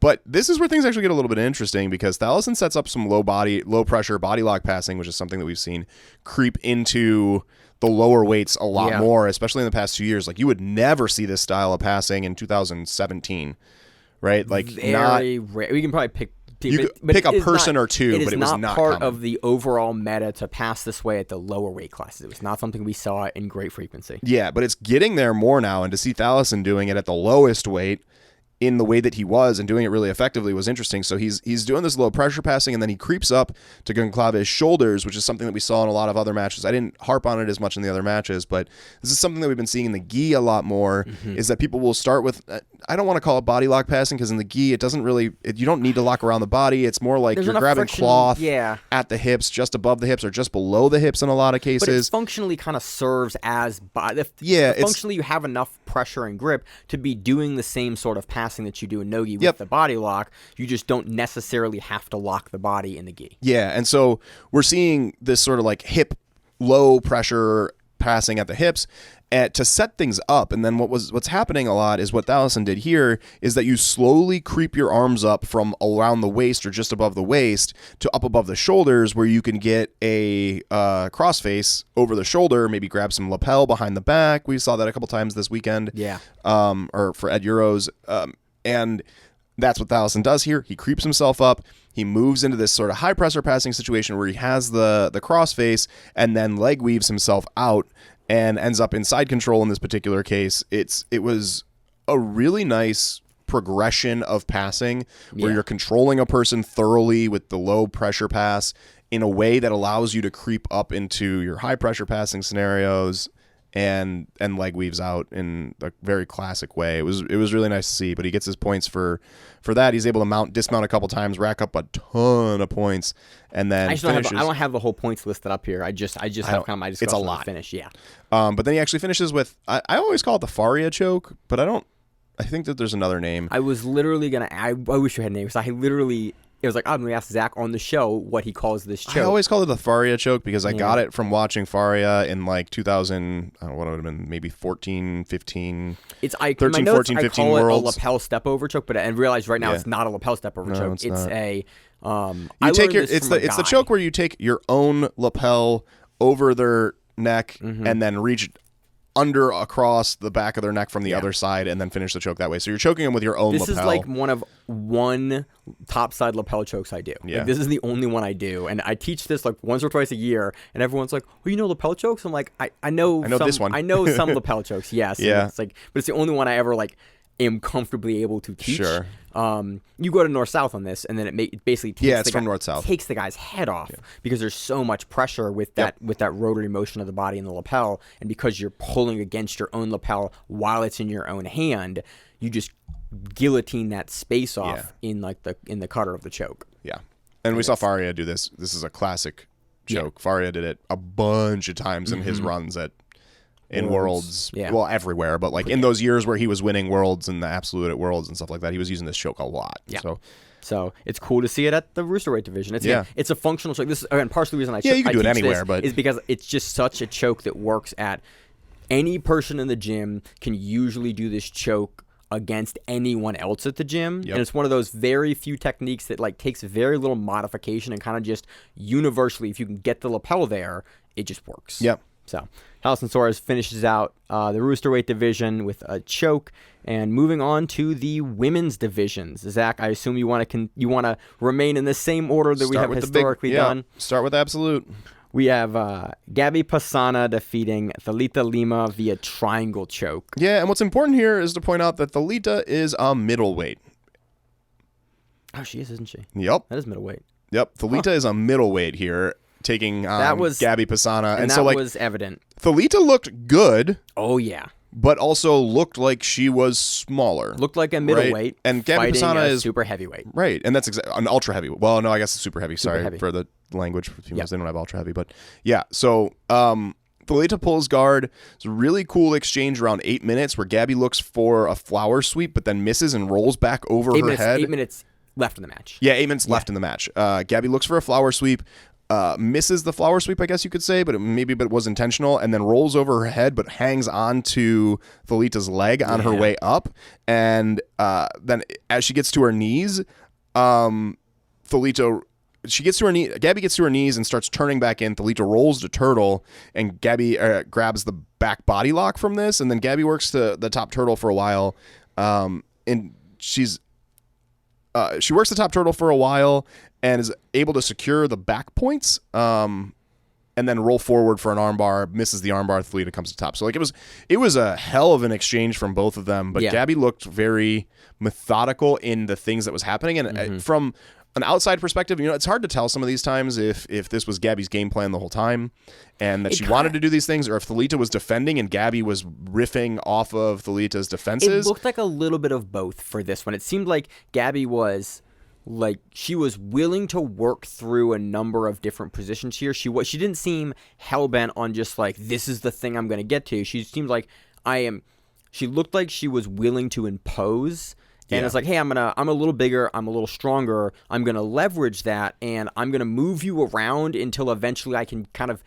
But this is where things actually get a little bit interesting because Thaleson sets up some low pressure body lock passing, which is something that we've seen creep into the lower weights a lot more, especially in the past 2 years. Like you would never see this style of passing in 2017, right? Like very rare. We can probably pick. You could pick a person or two, but it was not part common. of the overall meta to pass this way at the lower weight classes. It was not something we saw in great frequency. Yeah, but it's getting there more now, and to see Thaleson doing it at the lowest weight in the way that he was and doing it really effectively was interesting. So he's doing this low pressure passing, and then he creeps up to Goncalves' shoulders, which is something that we saw in a lot of other matches. I didn't harp on it as much in the other matches, but this is something that we've been seeing in the gi a lot more, is that people will start with, I don't want to call it body lock passing because in the gi, it doesn't really, you don't need to lock around the body. It's more like you're grabbing friction, cloth at the hips, just above the hips or just below the hips in a lot of cases. But it functionally kind of serves as body. Functionally, you have enough pressure and grip to be doing the same sort of passing that you do in no-gi with the body lock. You just don't necessarily have to lock the body in the gi. Yeah, and so we're seeing this sort of like hip low pressure passing at the hips to set things up. And then what's happening a lot is what Thaleson did here is that you slowly creep your arms up from around the waist or just above the waist to up above the shoulders where you can get a crossface over the shoulder, maybe grab some lapel behind the back. We saw that a couple times this weekend. Yeah. Or for Ed Euros. And that's what Thaleson does here. He creeps himself up. He moves into this sort of high pressure passing situation where he has the crossface and then leg weaves himself out and ends up in side control in this particular case. It was a really nice progression of passing where you're controlling a person thoroughly with the low pressure pass in a way that allows you to creep up into your high pressure passing scenarios and leg weaves out in a very classic way. It was really nice to see, but he gets his points for that. He's able to dismount a couple times, rack up a ton of points, and then I don't have the whole points listed up here. I just have kind of my discussion. It's a lot. Finish, yeah. But then he actually finishes with I always call it the Faria choke, but I think that there's another name. I was literally I wish you had a name because it was like, I'm going to ask Zach on the show what he calls this choke. I always called it the Faria choke because I got it from watching Faria in like 2000, I don't know what it would have been, maybe 14, 15, 13, 14, 15 I call Worlds. It a lapel step over choke, but I realize right now it's not a lapel step over choke. It's not. It's the choke where you take your own lapel over their neck and then reach across the back of their neck from the other side and then finish the choke that way. So you're choking them with your own lapel. This is like one topside lapel chokes I do. Yeah. Like, this is the only one I do. And I teach this like once or twice a year and everyone's like, oh, you know lapel chokes? I'm like, I know this one. I know some lapel chokes, yes. Yeah. It's like, but it's the only one I ever like am comfortably able to teach. Sure. You go to north-south on this, and then it basically takes the guy's head off because there's so much pressure with that rotary motion of the body and the lapel, and because you're pulling against your own lapel while it's in your own hand, you just guillotine that space off in the cutter of the choke. Yeah, and we saw Faria do this. This is a classic choke. Faria did it a bunch of times in his runs in Worlds, well, everywhere, but like in those years where he was winning Worlds and the Absolute at Worlds and stuff like that, he was using this choke a lot. Yeah. So it's cool to see it at the Roosterweight division. It's a functional choke. This is again partially the reason you can do it anywhere, but is because it's just such a choke that works at any person in the gym can usually do this choke against anyone else at the gym. And it's one of those very few techniques that like takes very little modification and kind of just universally, if you can get the lapel there, it just works. Yep. So Thaleson Suarez finishes out the Roosterweight division with a choke, and moving on to the women's divisions. Zach, I assume you want to remain in the same order that we have historically done. Start with Absolute. We have Gabby Pisana defeating Thalita Lima via triangle choke. Yeah, and what's important here is to point out that Thalita is a middleweight. Oh, she is, isn't she? Yep. That is middleweight. Yep, Thalita is a middleweight here, taking Gabby Pisana. And so, like, was evident. Thalita looked good. Oh, yeah. but also looked like she was smaller. Looked like a middleweight, right? And Gabby Pisana is super heavyweight. Right, and that's an ultra heavy. Well, no, I guess it's super heavy. Super Sorry heavy. for the language for females. They don't have ultra heavy, but yeah. So Thalita pulls guard. It's a really cool exchange around 8 minutes where Gabby looks for a flower sweep, but then misses and rolls back over her head. 8 minutes left in the match. Yeah, 8 minutes left in the match. Gabby looks for a flower sweep. Misses the flower sweep, I guess you could say, but it was intentional, and then rolls over her head, but hangs on to Thalita's leg on her way up. And then as she gets to her knees, Gabby gets to her knees and starts turning back in. Thalita rolls to turtle, and Gabby grabs the back body lock from this, and then Gabby works to the top turtle for a while, and she works the top turtle for a while and is able to secure the back points, and then roll forward for an armbar, misses the armbar, Thalita comes to top. So like it was a hell of an exchange from both of them, but Gabby looked very methodical in the things that was happening. And from an outside perspective, it's hard to tell some of these times if this was Gabby's game plan the whole time and that she wanted to do these things, or if Thalita was defending and Gabby was riffing off of Thalita's defenses. It looked like a little bit of both for this one. It seemed like Gabby was she was willing to work through a number of different positions here. She didn't seem hell-bent on just like, this is the thing I'm going to get to. She seemed like she looked like she was willing to impose. And it's like, hey, I'm a little bigger, I'm a little stronger, I'm gonna leverage that, and I'm gonna move you around until eventually I can kind of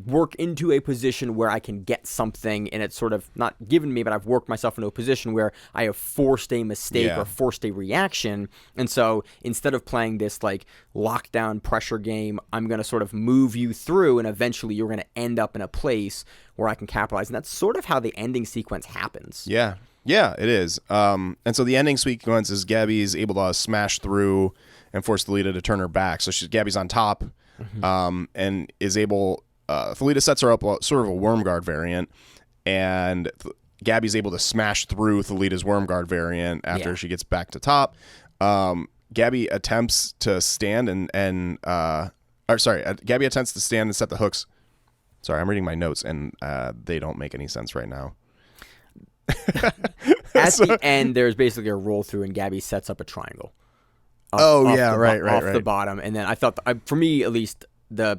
work into a position where I can get something, and it's sort of not given me, but I've worked myself into a position where I have forced a mistake or forced a reaction. And so instead of playing this like lockdown pressure game, I'm gonna sort of move you through, and eventually you're gonna end up in a place where I can capitalize. And that's sort of how the ending sequence happens. Yeah, it is. And so the ending sequence is Gabby's able to smash through and force Thalita to turn her back. So Gabby's on top, and is able. Thalita sets her up sort of a worm guard variant, and Gabby's able to smash through Thalita's worm guard variant after she gets back to top. Gabby attempts to stand Gabby attempts to stand and set the hooks. Sorry, I'm reading my notes, and they don't make any sense right now. At the end, there's basically a roll through, and Gabby sets up a triangle. Off the bottom. And then I thought, for me at least,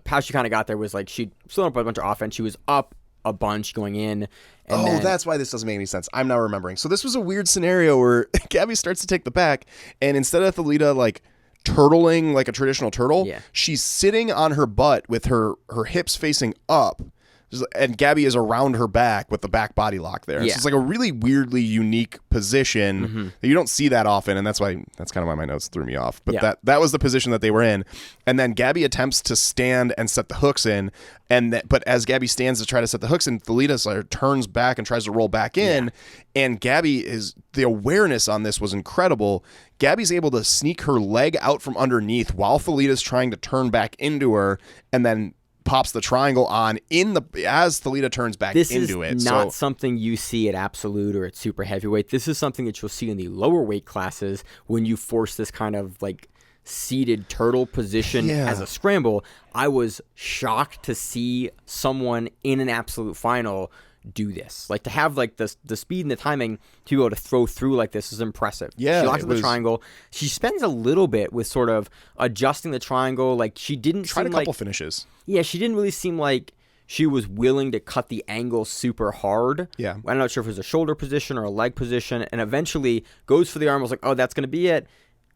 how she kind of got there was like she still up a bunch of offense. She was up a bunch going in. And that's why this doesn't make any sense. I'm now remembering. So this was a weird scenario where Gabby starts to take the back, and instead of Thalita like turtling like a traditional turtle, she's sitting on her butt with her hips facing up. And Gabby is around her back with the back body lock there. So it's like a really weirdly unique position that you don't see that often, and that's kind of why my notes threw me off. But that was the position that they were in. And then Gabby attempts to stand and set the hooks in, but as Gabby stands to try to set the hooks in, Thalita turns back and tries to roll back in, and the awareness on this was incredible. Gabby's able to sneak her leg out from underneath while Thalita's trying to turn back into her, and then pops the triangle on as Thalita turns back into it. This is not something you see at absolute or at super heavyweight. This is something that you'll see in the lower weight classes when you force this kind of like seated turtle position as a scramble. I was shocked to see someone in an absolute final do this. Like to have like the speed and the timing to be able to throw through like this is impressive. Yeah, she locks up the triangle. She spends a little bit with sort of adjusting the triangle. Like she didn't tried a couple finishes. Yeah, she didn't really seem like she was willing to cut the angle super hard. Yeah. I'm not sure if it was a shoulder position or a leg position, and eventually goes for the arm. I was like, oh, that's going to be it.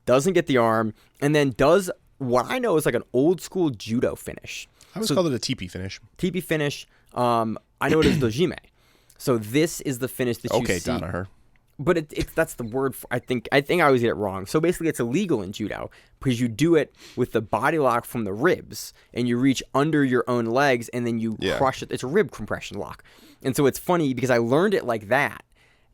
Doesn't get the arm, and then does what I know is like an old school judo finish. I always called it a teepee finish. Teepee finish. I know it is dojime. So this is the finish that you see. Okay, Danaher. But that's the word for, I think I always get it wrong. So basically it's illegal in judo because you do it with the body lock from the ribs and you reach under your own legs and then you crush it. It's a rib compression lock. And so it's funny because I learned it like that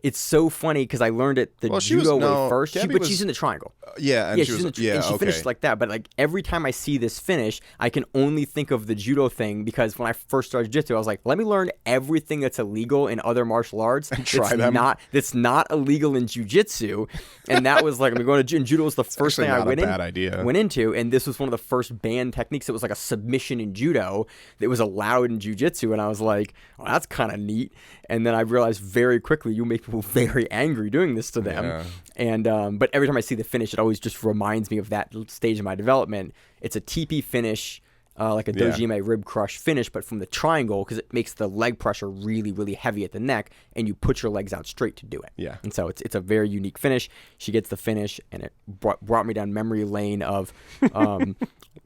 it's so funny because I learned it the judo way first. But she's in the triangle. Yeah, and she finished like that. But like every time I see this finish, I can only think of the judo thing because when I first started jiu-jitsu, I was like, let me learn everything that's illegal in other martial arts and try them. That's not illegal in jiu-jitsu. And that was like, I'm going to judo was the first thing I went into, and this was one of the first banned techniques. It was like a submission in judo that was allowed in jiu-jitsu, and I was like, oh, that's kind of neat. And then I realized very quickly, you make people very angry doing this to them. Yeah. And but every time I see the finish, it always just reminds me of that stage of my development. It's a TP finish, like a dojime rib crush finish, but from the triangle because it makes the leg pressure really, really heavy at the neck, and you put your legs out straight to do it. Yeah. And so it's a very unique finish. She gets the finish, and it brought me down memory lane of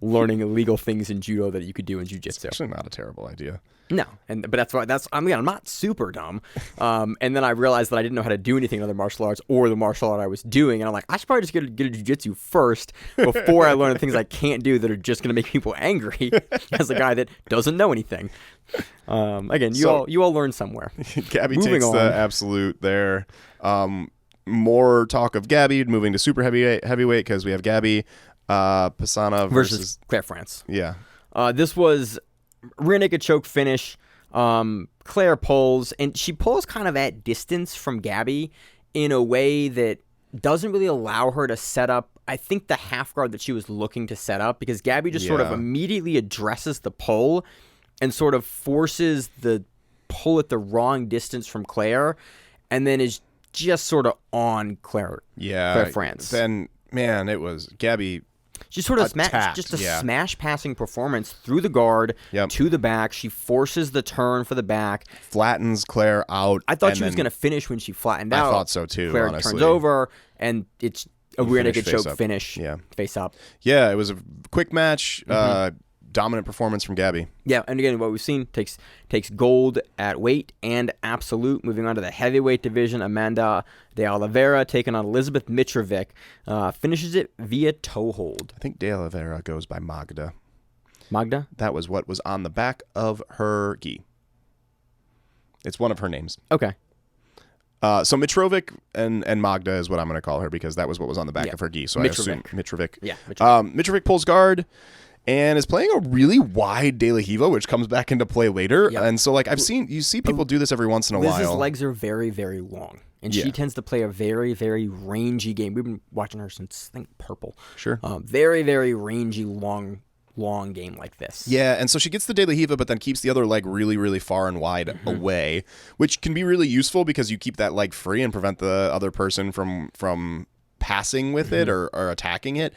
learning illegal things in judo that you could do in jiu-jitsu. It's actually not a terrible idea. No, but that's why I'm not super dumb. And then I realized that I didn't know how to do anything in other martial arts or the martial art I was doing, and I'm like, I should probably just get a jiu-jitsu first before I learn the things I can't do that are just going to make people angry. As a guy that doesn't know anything. Again, you all learn somewhere. Gabby takes the absolute there. More talk of Gabby moving to super heavyweight because we have Gabby Pisana versus Claire France. Yeah. This was rear naked choke finish. Claire pulls, and she pulls kind of at distance from Gabby in a way that doesn't really allow her to set up, I think, the half guard that she was looking to set up, because Gabby just sort of immediately addresses the pull and sort of forces the pull at the wrong distance from Claire, and then is just sort of on Claire France. Then, man, it was Gabby. She sort of smash passing performance through the guard to the back. She forces the turn for the back. Flattens Claire out. I thought she was going to finish when she flattened out. I thought so too, Claire honestly. turns over, and it's a rear naked choke finish. Yeah. Face up. Yeah, it was a quick match. Dominant performance from Gabby. Yeah, and again, what we've seen takes gold at weight and absolute. Moving on to the heavyweight division, Amanda de Oliveira taking on Elizabeth Mitrovic. Finishes it via toe hold. I think de Oliveira goes by Magda. Magda? That was what was on the back of her gi. It's one of her names. Okay. So Mitrovic and Magda is what I'm going to call her, because that was what was on the back of her gi. So Mitrovic. I assume Mitrovic. Yeah. Mitrovic. Mitrovic pulls guard and is playing a really wide De La Hiva, which comes back into play later. Yep. And so, like, you see people do this every once in a while. Liz's legs are very, very long, and she tends to play a very, very rangy game. We've been watching her since, I think, Purple. Sure. Very, very rangy, long game like this. Yeah, and so she gets the De La Hiva, but then keeps the other leg really, really far and wide away, which can be really useful because you keep that leg free and prevent the other person from passing with it or attacking it.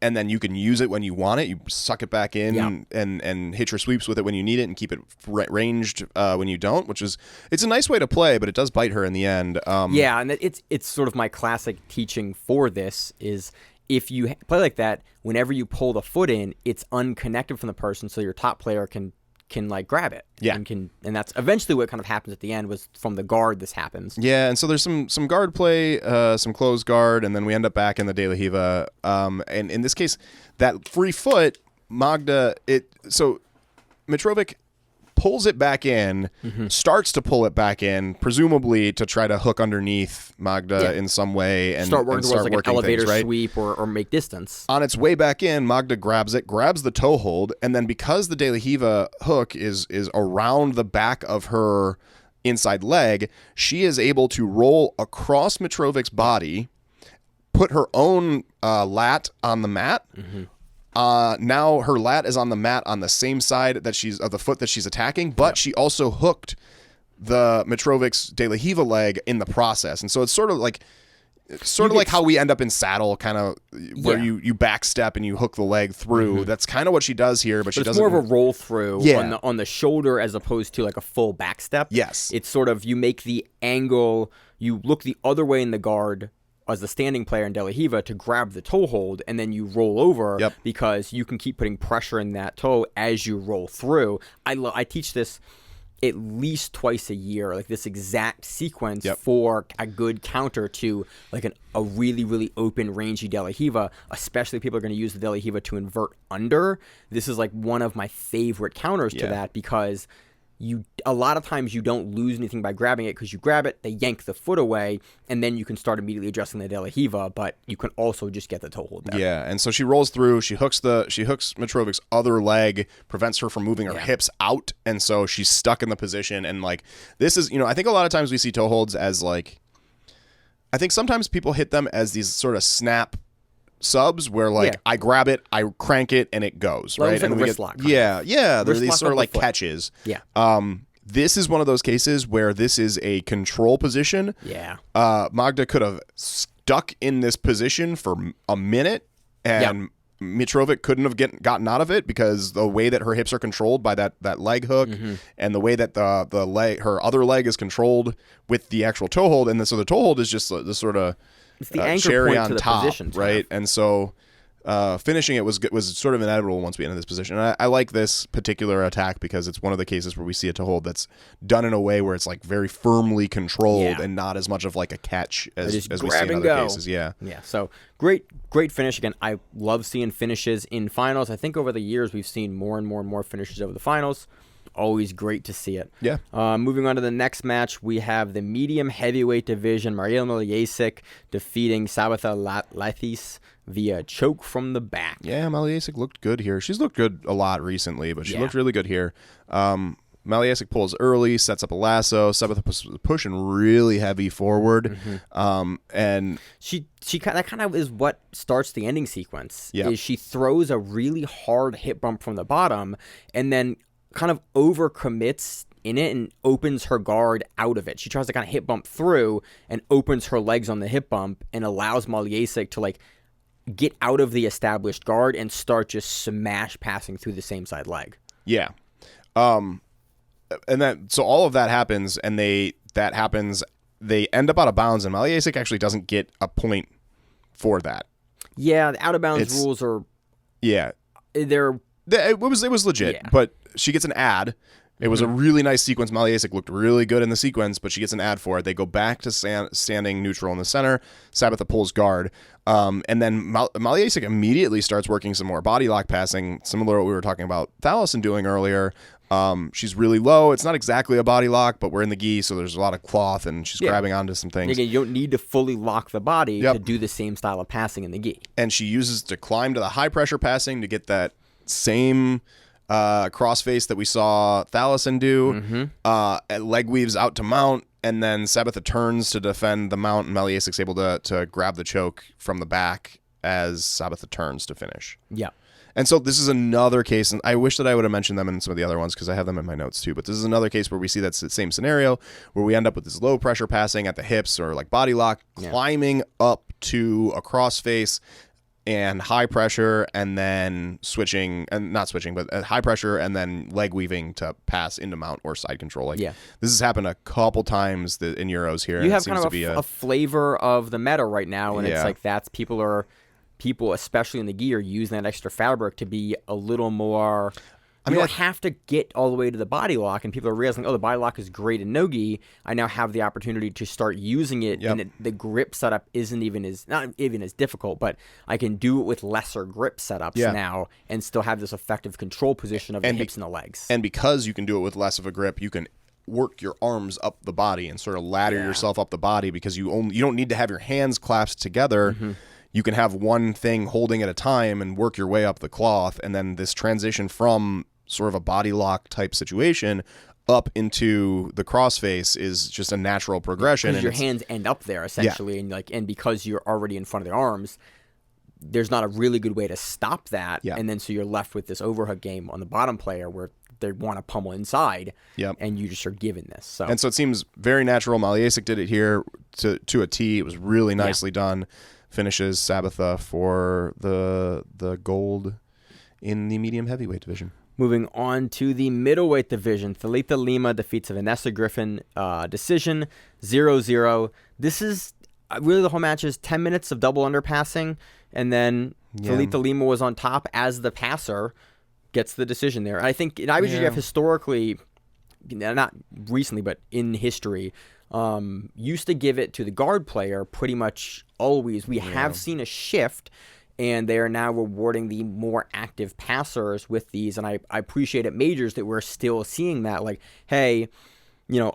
And then you can use it when you want it. You suck it back in and hit your sweeps with it when you need it, and keep it ranged when you don't, it's a nice way to play, but it does bite her in the end. And it's sort of my classic teaching for this is, if you play like that, whenever you pull the foot in, it's unconnected from the person, so your top player can like grab it. Yeah. And that's eventually what kind of happens at the end. Was from the guard this happens. Yeah, and so there's some guard play, some closed guard, and then we end up back in the De La Hiva. And in this case, that free foot, Magda, so Mitrovic pulls it back in, starts to pull it back in, presumably to try to hook underneath Magda in some way and start working towards like an elevator things, sweep or make distance. On its way back in, Magda grabs the toe hold, and then because the De La Hiva hook is around the back of her inside leg, she is able to roll across Mitrovic's body, put her own lat on the mat. Now her lat is on the mat on the same side of the foot that she's attacking, but she also hooked the Mitrovic's De La Hiva leg in the process. And so it's sort of like how we end up in saddle, kind of where you back step and you hook the leg through. That's kind of what she does here, but she doesn't. It's more of a roll through on the shoulder as opposed to like a full back step. Yes. It's sort of, you make the angle, you look the other way in the guard as the standing player in De La Hiva to grab the toe hold, and then you roll over because you can keep putting pressure in that toe as you roll through. I teach this at least twice a year, like this exact sequence for a good counter to like a really, really open, rangy De La Hiva, especially if people are going to use the De La Hiva to invert under. This is like one of my favorite counters to that, because a lot of times you don't lose anything by grabbing it because you grab it, they yank the foot away, and then you can start immediately adjusting the De La Riva, but you can also just get the toe hold there. Yeah, and so she rolls through, she hooks Mitrovic's other leg, prevents her from moving her hips out, and so she's stuck in the position. And like, this is, I think a lot of times we see toe holds as like, I think sometimes people hit them as these sort of snap subs where like I grab it, I crank it, and it goes, right? Like and a wrist lock. They're these sort of like foot. catches. Yeah. This is one of those cases where this is a control position. Yeah. Magda could have stuck in this position for a minute, and Mitrovic couldn't have gotten out of it because the way that her hips are controlled by that leg hook, and the way that the leg, her other leg, is controlled with the actual toe hold, and so the toe hold is just the sort of it's the anchor cherry point on to the top, position, right? And so finishing it was sort of inevitable once we entered this position. And I like this particular attack because it's one of the cases where we see a toe hold that's done in a way where it's like very firmly controlled and not as much of like a catch as we see in other cases. Yeah. So great finish. Again, I love seeing finishes in finals. I think over the years we've seen more and more finishes over the finals. Always great to see it. Yeah. Moving on to the next match, we have the medium heavyweight division. Mariela Malyasik defeating Sabatha Lathis via choke from the back. Yeah, Malyasik looked good here. She's looked good a lot recently, but she looked really good here. Malyasik pulls early, sets up a lasso. Sabatha pushing really heavy forward, and she that kind of is what starts the ending sequence. Yeah. Is she throws a really hard hip bump from the bottom, and then kind of overcommits in it and opens her guard out of it. She tries to kind of hip bump through and opens her legs on the hip bump and allows Malyasik to like get out of the established guard and start just smash passing through the same side leg. Yeah. And then so all of that happens, and they end up out of bounds, and Malyasik actually doesn't get a point for that. Yeah, the out of bounds rules are it was legit, but she gets an ad. It was a really nice sequence. Malyasik looked really good in the sequence, but she gets an ad for it. They go back to standing neutral in the center. Sabatha pulls guard. And then Malyasik immediately starts working some more body lock passing, similar to what we were talking about Thalison doing earlier. She's really low. It's not exactly a body lock, but we're in the gi, so there's a lot of cloth, and she's grabbing onto some things. Again, you don't need to fully lock the body to do the same style of passing in the gi. And she uses to climb to the high pressure passing to get that same crossface that we saw Thalison do. Leg weaves out to mount, and then Sabatha turns to defend the mount, and Malyasik's able to grab the choke from the back as Sabatha turns to finish. Yeah. And so this is another case, and I wish that I would have mentioned them in some of the other ones because I have them in my notes too, but this is another case where we see that same scenario where we end up with this low pressure passing at the hips or like body lock, climbing up to a crossface and high pressure, and then switching, and not switching, but high pressure and then leg weaving to pass into mount or side control. Like, this has happened a couple times in Euros here. You have kind of a flavor of the meta right now, and it's like people, especially in the gi, are using that extra fabric to be a little more. You don't have to get all the way to the body lock, and people are realizing, the body lock is great in no-gi. I now have the opportunity to start using it, and the grip setup not even as difficult, but I can do it with lesser grip setups now and still have this effective control position of the hips and the legs. And because you can do it with less of a grip, you can work your arms up the body and sort of ladder yourself up the body because you don't need to have your hands clasped together. You can have one thing holding at a time and work your way up the cloth, and then this transition from sort of a body lock type situation up into the crossface is just a natural progression. Because your hands end up there essentially, and because you're already in front of the arms, there's not a really good way to stop that. And then so you're left with this overhook game on the bottom player where they want to pummel inside, and you just are given this. So it seems very natural. Malyasik did it here to a T. It was really nicely done. Finishes Sabatha for the gold in the medium heavyweight division. Moving on to the middleweight division, Thalita Lima defeats Vanessa Griffin, decision 0-0. This is really the whole match is 10 minutes of double underpassing, and then Thalita Lima was on top as the passer, gets the decision there. I think in IBJJF historically, not recently, but in history, used to give it to the guard player pretty much always. We have seen a shift and they are now rewarding the more active passers with these. And I appreciate at majors that we're still seeing that. Like, hey,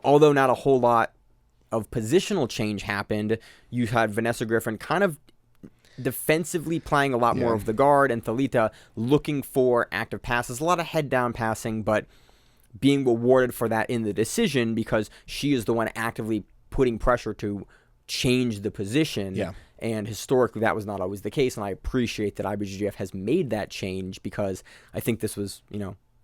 although not a whole lot of positional change happened, you had Vanessa Griffin kind of defensively playing a lot more of the guard, and Thalita looking for active passes. A lot of head down passing, but being rewarded for that in the decision because she is the one actively putting pressure to change the position. Yeah. And historically, that was not always the case, and I appreciate that IBJJF has made that change because I think this was,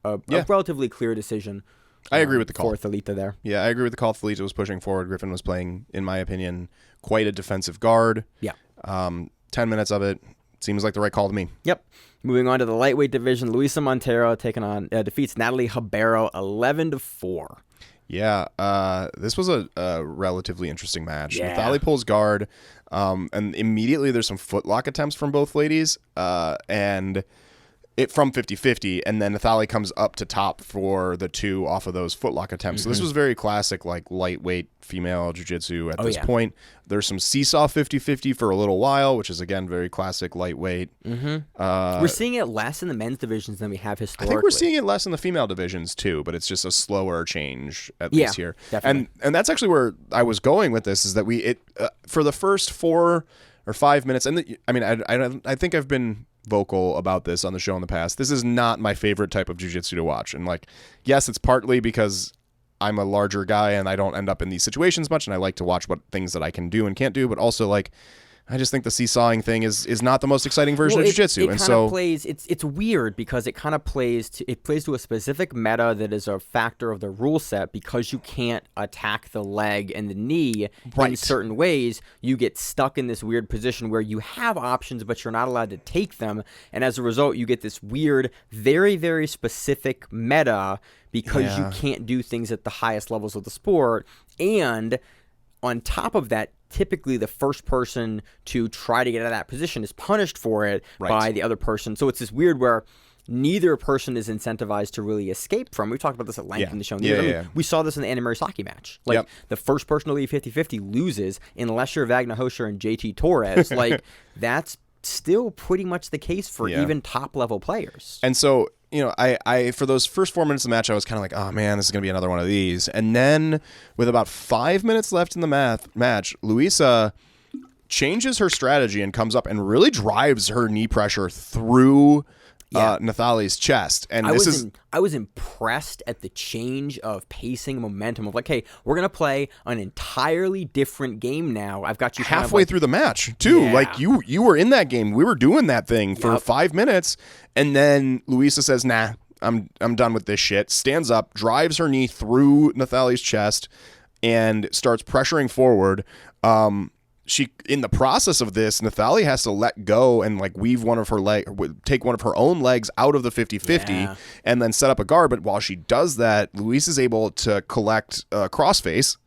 a relatively clear decision. I agree with the call. For Thalita there. Yeah, I agree with the call. Thalita was pushing forward. Griffin was playing, in my opinion, quite a defensive guard. Yeah. 10 minutes of it seems like the right call to me. Yep. Moving on to the lightweight division, Luisa Montero defeats Natalie Ribeiro 11-4. Yeah, this was a relatively interesting match. Yeah. Nathalie pulls guard, and immediately there's some footlock attempts from both ladies, and it from 50-50, and then Nathalie comes up to top for the two off of those footlock attempts. So this was very classic, like, lightweight female jiu-jitsu at this point. There's some seesaw 50-50 for a little while, which is, again, very classic lightweight. We're seeing it less in the men's divisions than we have historically. I think we're seeing it less in the female divisions, too, but it's just a slower change, at least here. Definitely. And that's actually where I was going with this, is that for the first 4 or 5 minutes, and I think I've been vocal about this on the show in the past. This is not my favorite type of jiu-jitsu to watch. And yes, it's partly because I'm a larger guy and I don't end up in these situations much, and I like to watch what things that I can do and can't do, but also I just think the seesawing thing is not the most exciting version of jiu-jitsu. And so plays. It's weird because it kind of plays to a specific meta that is a factor of the rule set. Because you can't attack the leg and the knee in certain ways, you get stuck in this weird position where you have options, but you're not allowed to take them. And as a result, you get this weird, very, very specific meta because you can't do things at the highest levels of the sport. And on top of that, typically the first person to try to get out of that position is punished for it by the other person. So it's this weird where neither person is incentivized to really escape from. We've talked about this at length in the show. We saw this in the Anna Murisaki match. The first person to leave 50-50 loses unless you're Wagner Hosher and JT Torres. That's still pretty much the case for even top-level players. And so, I for those first 4 minutes of the match, I was kind of like, oh, man, this is going to be another one of these. And then with about 5 minutes left in the match, Luisa changes her strategy and comes up and really drives her knee pressure through Nathalie's chest. And I was impressed at the change of pacing, momentum of hey, we're gonna play an entirely different game now. I've got you halfway through the match too. You were in that game. We were doing that thing for 5 minutes, and then Luisa says, "Nah, I'm done with this shit." Stands up, drives her knee through Nathalie's chest, and starts pressuring forward. She, in the process of this, Nathalie has to let go and weave one of her take one of her own legs out of the 50-50 and then set up a guard. But while she does that, Luis is able to collect crossface,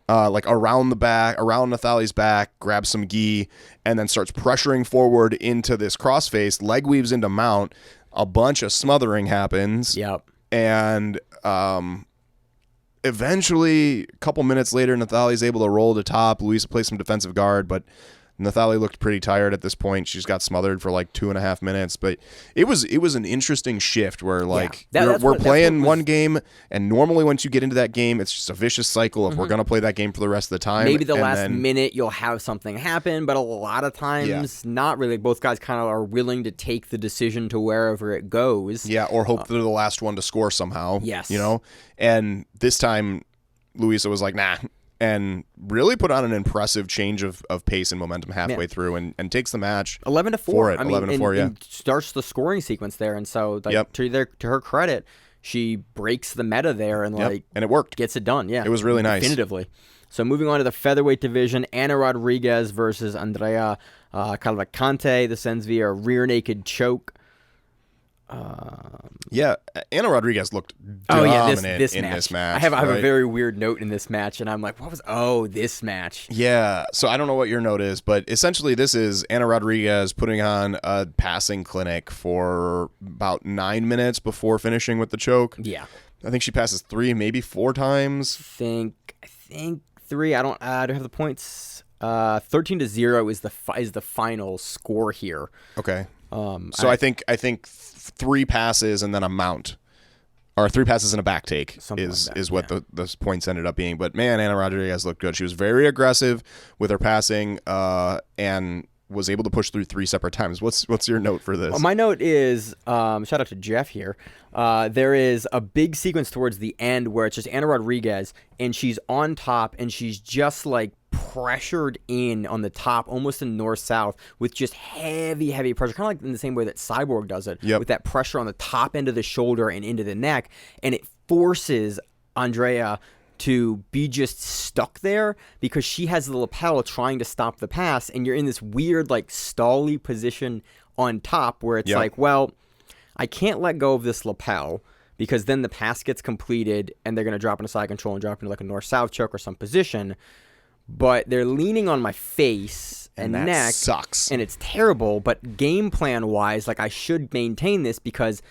around the back, around Nathalie's back, grabs some gi, and then starts pressuring forward into this crossface. Leg weaves into mount. A bunch of smothering happens. And eventually, a couple minutes later, Nathalie's able to roll to top. Luisa plays some defensive guard, but Nathalie looked pretty tired at this point. She's got smothered for 2.5 minutes, but it was an interesting shift where we're playing one game, and normally once you get into that game, it's just a vicious cycle of we're going to play that game for the rest of the time. Maybe the last minute you'll have something happen, but a lot of times not really. Both guys kind of are willing to take the decision to wherever it goes. Yeah, or hope they're the last one to score somehow. Yes. And this time Luisa was like, nah, and really put on an impressive change of pace and momentum halfway through, and takes the match 11-4. 11-4, and starts the scoring sequence there, and so to her credit, she breaks the meta there and and it worked, gets it done. Yeah, it was really nice, definitively. So moving on to the featherweight division, Ana Rodriguez versus Andrea Cavalcante. This ends via a rear naked choke. Ana Rodriguez looked dominant in this match. I have a very weird note in this match, and I'm like, this match? Yeah, so I don't know what your note is, but essentially this is Ana Rodriguez putting on a passing clinic for about 9 minutes before finishing with the choke. Yeah. I think she passes 3, maybe 4 times. I think 3. I don't have the points 13-0 is the final score here. Okay. So I think 3 passes and then a mount, or 3 passes and a back take is what the points ended up being. But man, Ana Rodriguez looked good. She was very aggressive with her passing, and was able to push through 3 separate times. What's your note for this? My note is, shout out to Jeff here. There is a big sequence towards the end where it's just Ana Rodriguez, and she's on top, and she's just like pressured in on the top, almost in north-south, with just heavy pressure, kind of like in the same way that Cyborg does it, with that pressure on the top end of the shoulder and into the neck, and it forces Andrea to be just stuck there because she has the lapel trying to stop the pass, and you're in this weird like stally position on top where it's like, well, I can't let go of this lapel because then the pass gets completed and they're going to drop into side control and drop into like a north-south choke or some position, but they're leaning on my face and that neck. Sucks. And it's terrible, but game plan wise, like I should maintain this because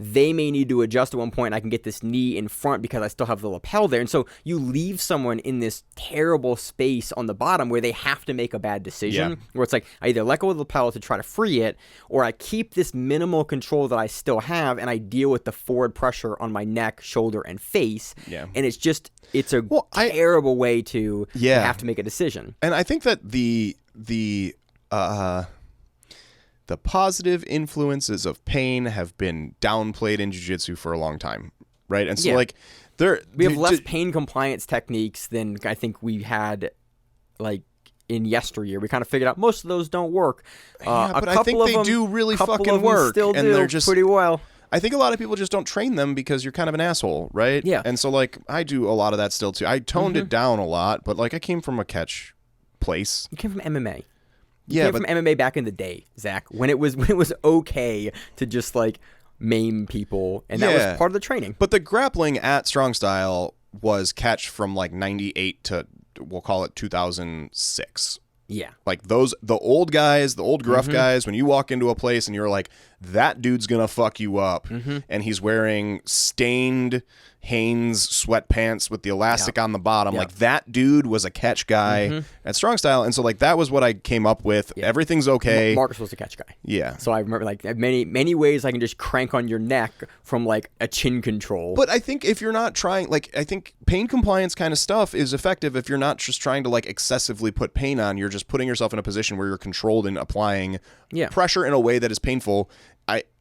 they may need to adjust at one point and I can get this knee in front because I still have the lapel there. And so you leave someone in this terrible space on the bottom where they have to make a bad decision, where it's like I either let go of the lapel to try to free it, or I keep this minimal control that I still have and I deal with the forward pressure on my neck, shoulder, and face. And it's a terrible way to have to make a decision. And I think that the positive influences of pain have been downplayed in jiu-jitsu for a long time, right? And so like we have less pain compliance techniques than I think we had like in yesteryear. We kind of figured out most of those don't work. But I think they do really fucking work, still and they're just pretty well. I think a lot of people just don't train them because you're kind of an asshole, right? Yeah. And so like I do a lot of that still too. I toned it down a lot, but like I came from a catch place. You came from MMA. You came from MMA back in the day, Zach, when it was okay to just like maim people, and that was part of the training. But the grappling at Strong Style was catch from like 98 to, we'll call it 2006. Yeah. Like the old guys, the old gruff guys, when you walk into a place and you're like, that dude's going to fuck you up. And he's wearing stained Hanes sweatpants with the elastic on the bottom. Like that dude was a catch guy at Strong Style. And so like that was what I came up with. Everything's okay. Marcus was a catch guy. Yeah. So I remember like many ways I can just crank on your neck from like a chin control. But I think if you're not trying, like I think pain compliance kind of stuff is effective if you're not just trying to like excessively put pain on. You're just putting yourself in a position where you're controlled in applying pressure in a way that is painful.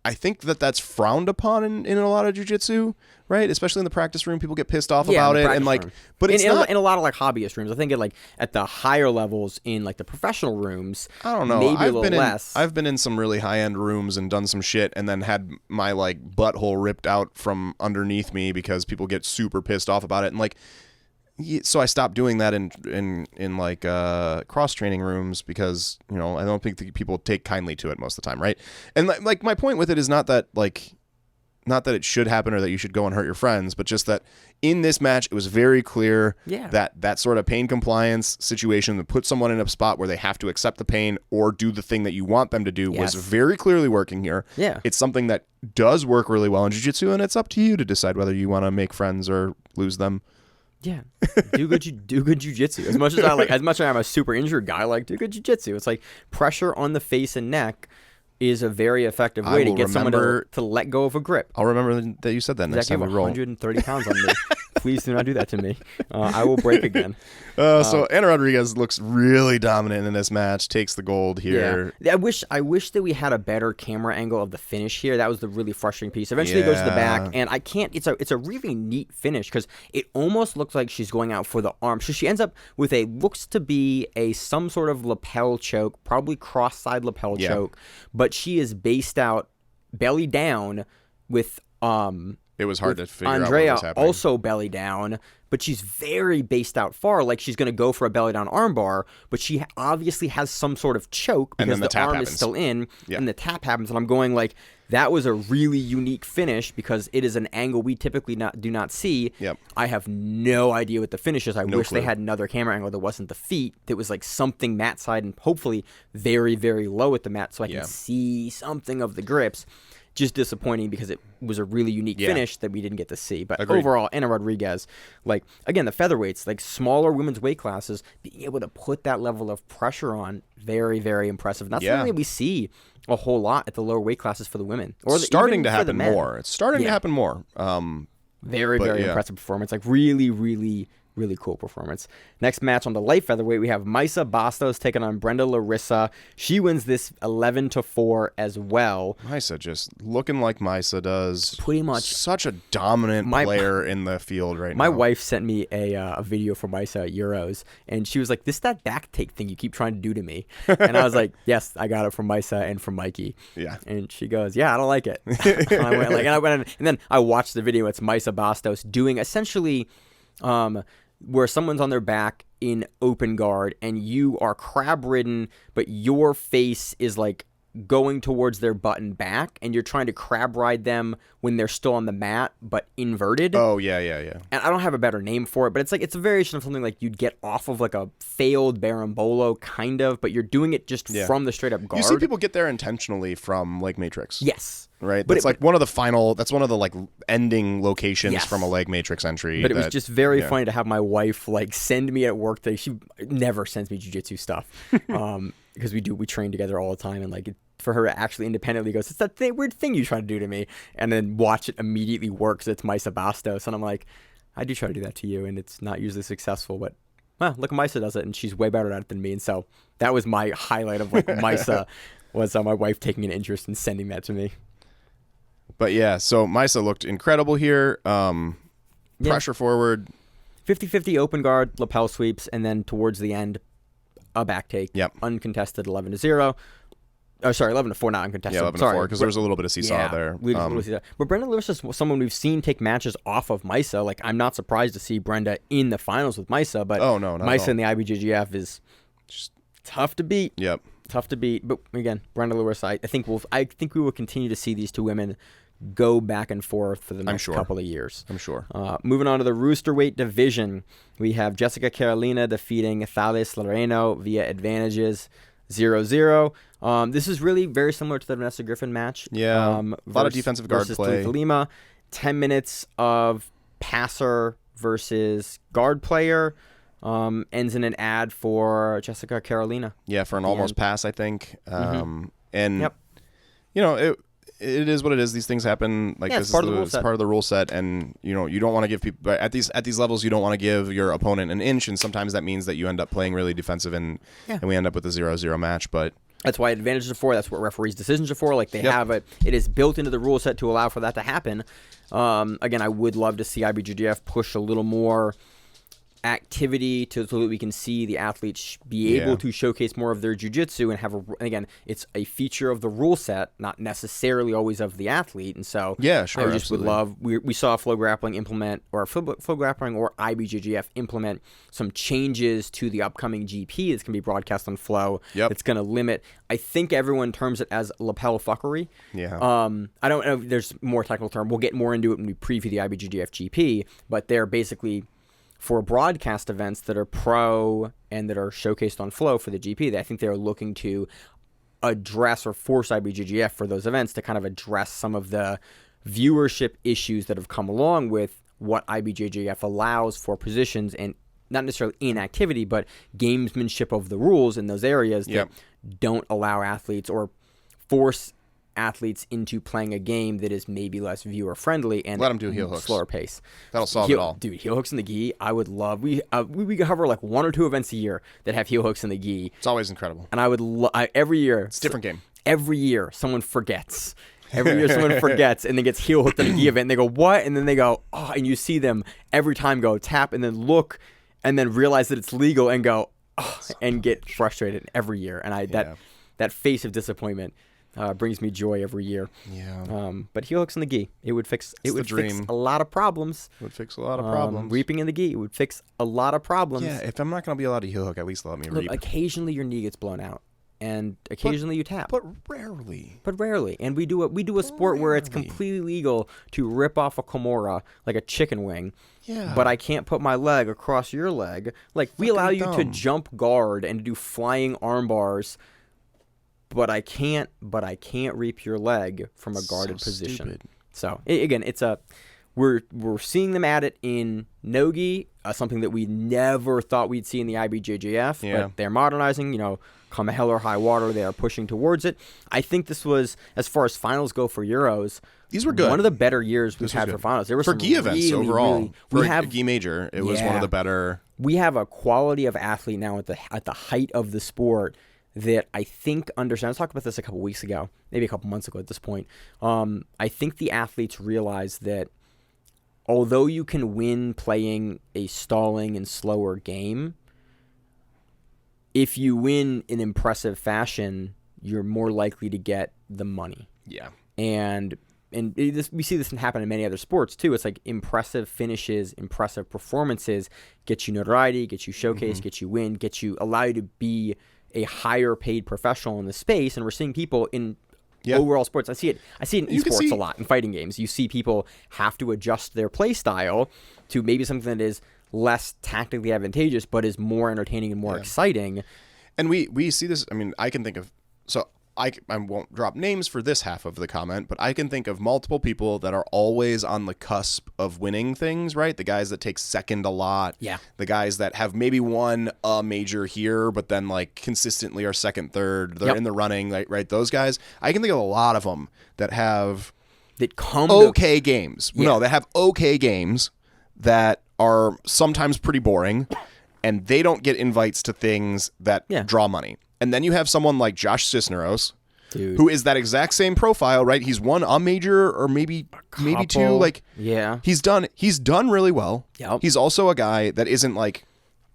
I think that's frowned upon in a lot of jiu-jitsu, right? Especially in the practice room, people get pissed off about it, and like, but it's not in a lot of like hobbyist rooms. I think at the higher levels in like the professional rooms. I don't know. Maybe a little less. I've been in some really high-end rooms and done some shit, and then had my like butthole ripped out from underneath me because people get super pissed off about it, and like. So I stopped doing that in like cross training rooms because I don't think people take kindly to it most of the time, right? And like my point with it is not that it should happen or that you should go and hurt your friends, but just that in this match it was very clear that sort of pain compliance situation that puts someone in a spot where they have to accept the pain or do the thing that you want them to do was very clearly working here. Yeah, it's something that does work really well in jiu-jitsu, and it's up to you to decide whether you want to make friends or lose them. Yeah, do good jiu-jitsu. As much as I'm a super injured guy, like do good jiu-jitsu. It's like pressure on the face and neck is a very effective way to get someone to let go of a grip. I'll remember that you said that next time we roll. 130 pounds on me. Please do not do that to me. I will break again. So Ana Rodriguez looks really dominant in this match. Takes the gold here. Yeah. I wish that we had a better camera angle of the finish here. That was the really frustrating piece. Eventually it goes to the back, and I can't. It's a really neat finish because it almost looks like she's going out for the arm. So she ends up with looks to be some sort of lapel choke, probably cross-side lapel choke, but she is based out belly down with It was hard to figure Andrea out what was happening. Also belly down, but she's very based out far. Like she's going to go for a belly down armbar, but she obviously has some sort of choke because the arm is still in, and the tap happens. And I'm going like, that was a really unique finish because it is an angle we typically do not see. I have no idea what the finish is. I wish they had another camera angle that wasn't the feet. That was like something mat side and hopefully very, very low at the mat so I can see something of the grips. just disappointing because it was a really unique finish that we didn't get to see. But Agreed. overall, Anna Rodriguez, like, again, the featherweights, like smaller women's weight classes, being able to put that level of pressure on, very, very impressive. And that's something that we see a whole lot at the lower weight classes for the women. Or starting even to for the happen men. more. It's starting to happen more. Very, very impressive performance. Like, really, really, really cool performance. Next match on the light featherweight, we have Maisa Bastos taking on Brenda Larissa. She wins this 11-4 as well. Maisa just looking like Maisa does. Pretty much. Such a dominant player in the field right now. My wife sent me a video from Maisa at Euros, and she was like, "This that back take thing you keep trying to do to me." And I was like, "Yes, I got it from Maisa and from Mikey." Yeah. And she goes, "Yeah, I don't like it." And I went and then I watched the video. It's Maisa Bastos doing essentially where someone's on their back in open guard and you are crab ridden, but your face is like going towards their butt and back, and you're trying to crab ride them when they're still on the mat, but inverted. Oh, yeah. And I don't have a better name for it, but it's like it's a variation of something like you'd get off of like a failed Berimbolo, kind of, but you're doing it just from the straight up guard. You see people get there intentionally from leg matrix. Yes. Right? That's one of the like ending locations from a leg matrix entry. But it was just very funny to have my wife like send me at work today. She never sends me jiu-jitsu stuff. Because we train together all the time, and like for her to actually independently goes, "It's that weird thing you try to do to me," and then watch it immediately works. It's Maisa Bastos, and I'm like, I do try to do that to you, and it's not usually successful, but well, look, Maisa does it, and she's way better at it than me. And so that was my highlight of like Maisa was my wife taking an interest in sending that to me. But yeah, so Maisa looked incredible here. Pressure forward. 50-50 open guard, lapel sweeps, and then towards the end, a back take. Yep. Uncontested 11-0. Oh, sorry, 11-4, not uncontested. Yeah, 11-4, because there was a little bit of seesaw there. But Brenda Lewis is someone we've seen take matches off of Maisa. Like, I'm not surprised to see Brenda in the finals with Maisa, but Maisa in the IBJJF is just tough to beat. Yep. Tough to beat. But again, Brenda Lewis, I think we will continue to see these two women go back and forth for the next couple of years. I'm sure. Moving on to the roosterweight division, we have Jessica Carolina defeating Thales Loreno via advantages 0-0. This is really very similar to the Vanessa Griffin match. Yeah, a lot of defensive guard play. Lima, 10 minutes of passer versus guard player. Ends in an ad for Jessica Carolina. Yeah, for an almost pass, I think. And, you know, it is what it is. These things happen. Like, this is part of the rule set, and you know you don't want to give people at these levels. You don't want to give your opponent an inch, and sometimes that means that you end up playing really defensive, and we end up with a 0-0 match. But that's why advantages are for. That's what referees' decisions are for. Like they have it. It is built into the rule set to allow for that to happen. Again, I would love to see IBJJF push a little more activity so that we can see the athletes be able to showcase more of their jiu-jitsu and again, it's a feature of the rule set, not necessarily always of the athlete. And so I just would love, we saw Flow Grappling implement, or Flow Grappling or IBJJF implement some changes to the upcoming GP that's going to be broadcast on Flow. It's going to limit, I think everyone terms it as lapel fuckery. I don't know if there's more technical term. We'll get more into it when we preview the IBJJF GP, but they're basically for broadcast events that are pro and that are showcased on Flow for the GP. I think they're looking to address or force IBJJF for those events to kind of address some of the viewership issues that have come along with what IBJJF allows for positions, and not necessarily inactivity, but gamesmanship of the rules in those areas that don't allow athletes or force athletes into playing a game that is maybe less viewer friendly and let them do heel hooks, slower pace. That'll solve it all, dude. Heel hooks in the gi, I would love. We cover like 1 or 2 events a year that have heel hooks in the gi. It's always incredible, and I would every year. It's a different game. Every year, someone forgets. Every year, someone forgets and then gets heel hooked at a gi event. And they go, what? And then they go, oh, and you see them every time go tap and then look and then realize that it's legal and go, oh, and get frustrated every year. And that face of disappointment brings me joy every year. But heel hooks in the gi, it would fix a lot of problems. It would fix a lot of problems. Reaping in the gi, it would fix a lot of problems. Yeah, if I'm not going to be allowed to heel hook, at least let me reap. Occasionally your knee gets blown out, and occasionally you tap. But rarely. And we do a sport where it's completely legal to rip off a Kimura like a chicken wing. Yeah. But I can't put my leg across your leg. Like, we allow you to jump guard and do flying arm bars but I can't reap your leg from a guarded position. Stupid. So again, we're seeing them at it in Nogi, something that we never thought we'd see in the IBJJF. Yeah. But they're modernizing. Come hell or high water, they are pushing towards it. I think this was, as far as finals go for Euros, these were good. One of the better years we've had for finals. There were for some gi events really, overall. Really, for a gi major, it was one of the better. We have a quality of athlete now at the height of the sport that I think understands. I talked about this a couple weeks ago, maybe a couple months ago at this point. I think the athletes realize that although you can win playing a stalling and slower game, if you win in impressive fashion, you're more likely to get the money. Yeah. And we see this happen in many other sports too. It's like impressive finishes, impressive performances get you notoriety, get you showcase, get you win, allow you to be a higher paid professional in the space. And we're seeing people in overall sports. I see it in esports a lot, in fighting games. You see people have to adjust their play style to maybe something that is less tactically advantageous, but is more entertaining and more exciting. And we see this. I mean, I can think of, so I won't drop names for this half of the comment, but I can think of multiple people that are always on the cusp of winning things, right? The guys that take second a lot. Yeah. The guys that have maybe won a major here, but then like consistently are second, third. They're in the running, right? Those guys. I can think of a lot of them that have okay games. Yeah. No, that have okay games that are sometimes pretty boring, and they don't get invites to things that draw money. And then you have someone like Josh Cisneros, who is that exact same profile, right? He's won a major or maybe two. Like, he's done really well. Yep. He's also a guy that isn't like,